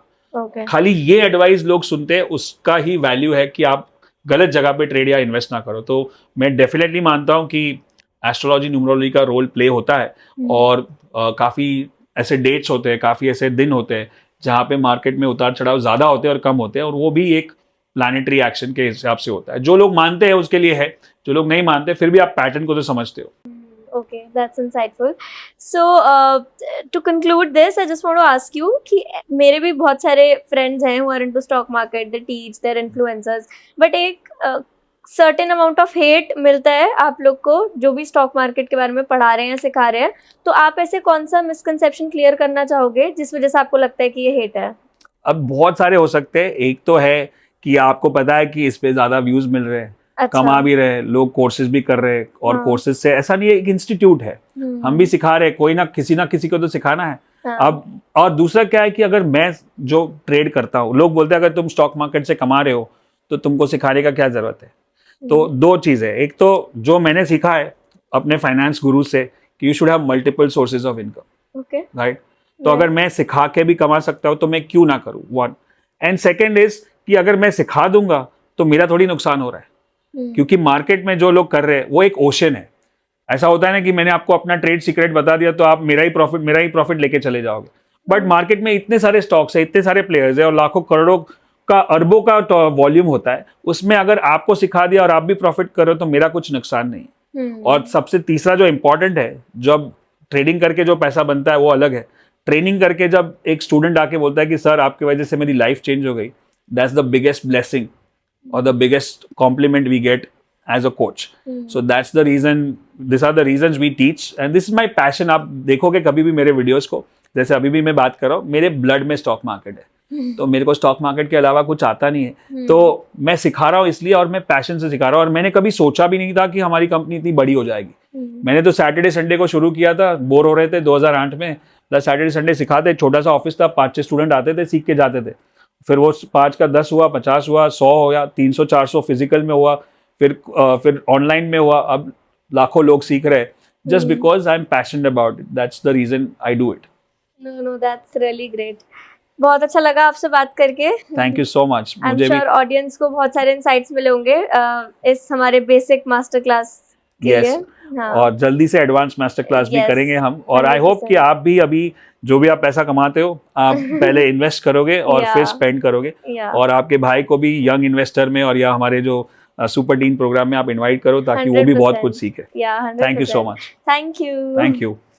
खाली ये एडवाइस लोग सुनते हैं, उसका ही वैल्यू है कि आप गलत जगह पे ट्रेड या इन्वेस्ट ना करो। तो मैं डेफिनेटली मानता हूं कि एस्ट्रोलॉजी न्यूमरोलॉजी का रोल प्ले होता है, और काफी ऐसे डेट्स होते हैं, काफी ऐसे दिन होते हैं जहां पे मार्केट में उतार चढ़ाव ज्यादा होते हैं और कम होते हैं, और वो भी एक प्लैनेटरी एक्शन के हिसाब से होता है। जो लोग मानते हैं उसके लिए है, जो लोग नहीं मानते फिर भी आप पैटर्न को तो समझते हो। Okay, that's insightful. So, to conclude this, I just want to ask you कि मेरे भी बहुत सारे friends हैं who are into stock market, they teach, they're influencers, but एक certain amount of hate मिलता है आप लोग को जो भी stock market के बारे में पढ़ा रहे हैं, सिखा रहे हैं। तो आप ऐसे कौन सा misconception clear करना चाहोगे जिस वजह से आपको लगता है कि ये hate है? अब बहुत सारे हो सकते हैं। एक तो है कि आपको पता है कि इस पे ज्यादा व्यूज मिल रहे हैं, अच्छा। कमा भी रहे, लोग कोर्सेज भी कर रहे हैं, और कोर्सेज से ऐसा नहीं है, एक इंस्टीट्यूट है, हम भी सिखा रहे हैं, कोई ना किसी को तो सिखाना है। अब और दूसरा क्या है कि अगर मैं जो ट्रेड करता हूँ, लोग बोलते हैं अगर तुम स्टॉक मार्केट से कमा रहे हो तो तुमको सिखाने का क्या जरूरत है। तो दो चीजें, एक तो जो मैंने सीखा है अपने फाइनेंस गुरु से कि you should have multiple sources of income, right. तो अगर मैं सिखा के भी कमा सकता हूँ तो मैं क्यों ना करूँ, वन। एंड सेकेंड इज कि अगर मैं सिखा दूंगा तो मेरा थोड़ी नुकसान हो रहा है, क्योंकि मार्केट में जो लोग कर रहे हैं वो एक ओशन है। ऐसा होता है ना कि मैंने आपको अपना ट्रेड सीक्रेट बता दिया तो आप मेरा ही प्रॉफिट लेके चले जाओगे, बट मार्केट में इतने सारे स्टॉक्स है, इतने सारे प्लेयर्स है, और लाखों करोड़ों का अरबों का वॉल्यूम होता है, उसमें अगर आपको सिखा दिया और आप भी प्रॉफिट करो तो मेरा कुछ नुकसान नहीं। और सबसे तीसरा जो इंपॉर्टेंट है, जब ट्रेडिंग करके जो पैसा बनता है वो अलग है, ट्रेनिंग करके जब एक स्टूडेंट आके बोलता है कि सर आपकी वजह से मेरी लाइफ चेंज हो गई, that's the biggest blessing or the biggest compliment we get as a coach. So that's the reason, these are the reasons we teach, and this is my passion. आप देखोगे कभी भी मेरे वीडियोस को, जैसे अभी भी मैं बात कर रहा हूँ, मेरे ब्लड में स्टॉक मार्केट है, तो मेरे को स्टॉक मार्केट के अलावा कुछ आता नहीं है, तो मैं सिखा रहा हूँ इसलिए, और मैं पैशन से सिखा रहा हूँ। और मैंने कभी सोचा भी नहीं था कि हमारी कंपनी इतनी बड़ी हो जाएगी। मैंने तो सैटरडे संडे को शुरू किया था, बोर हो रहे थे 2008 में, प्लस सैटरडे संडे सिखाते, छोटा सा ऑफिस था, 5-6 स्टूडेंट आते थे, सीख के जाते थे। फिर वो 5 का 10 हुआ, 50 हुआ, 100 हुआ, 300-400 फिजिकल में हुआ, फिर ऑनलाइन में हुआ, अब लाखों लोग सीख रहे हैं, just because I am passionate about it, that's the reason I do it. No, that's really great. बहुत अच्छा लगा आपसे बात करके। Thank you so much. I am मुझे भी श्योर ऑडियंस को बहुत सारे इनसाइट्स मिले होंगे इस हमारे बेसिक मास्टर क्लास के Yes. लिए। हाँ। और जल्दी से एडवांस मास्टर क्लास भी Yes, करेंगे हम, और आई होप 100%। कि आप भी अभी जो भी आप पैसा कमाते हो आप पहले इन्वेस्ट करोगे और फिर Yeah. स्पेंड करोगे, Yeah. और आपके भाई को भी यंग इन्वेस्टर में और या हमारे जो सुपर टीन प्रोग्राम में आप इनवाइट करो ताकि वो भी बहुत 100%। कुछ सीखे। Yeah, thank you so 100%। Much. Thank you। Thank you.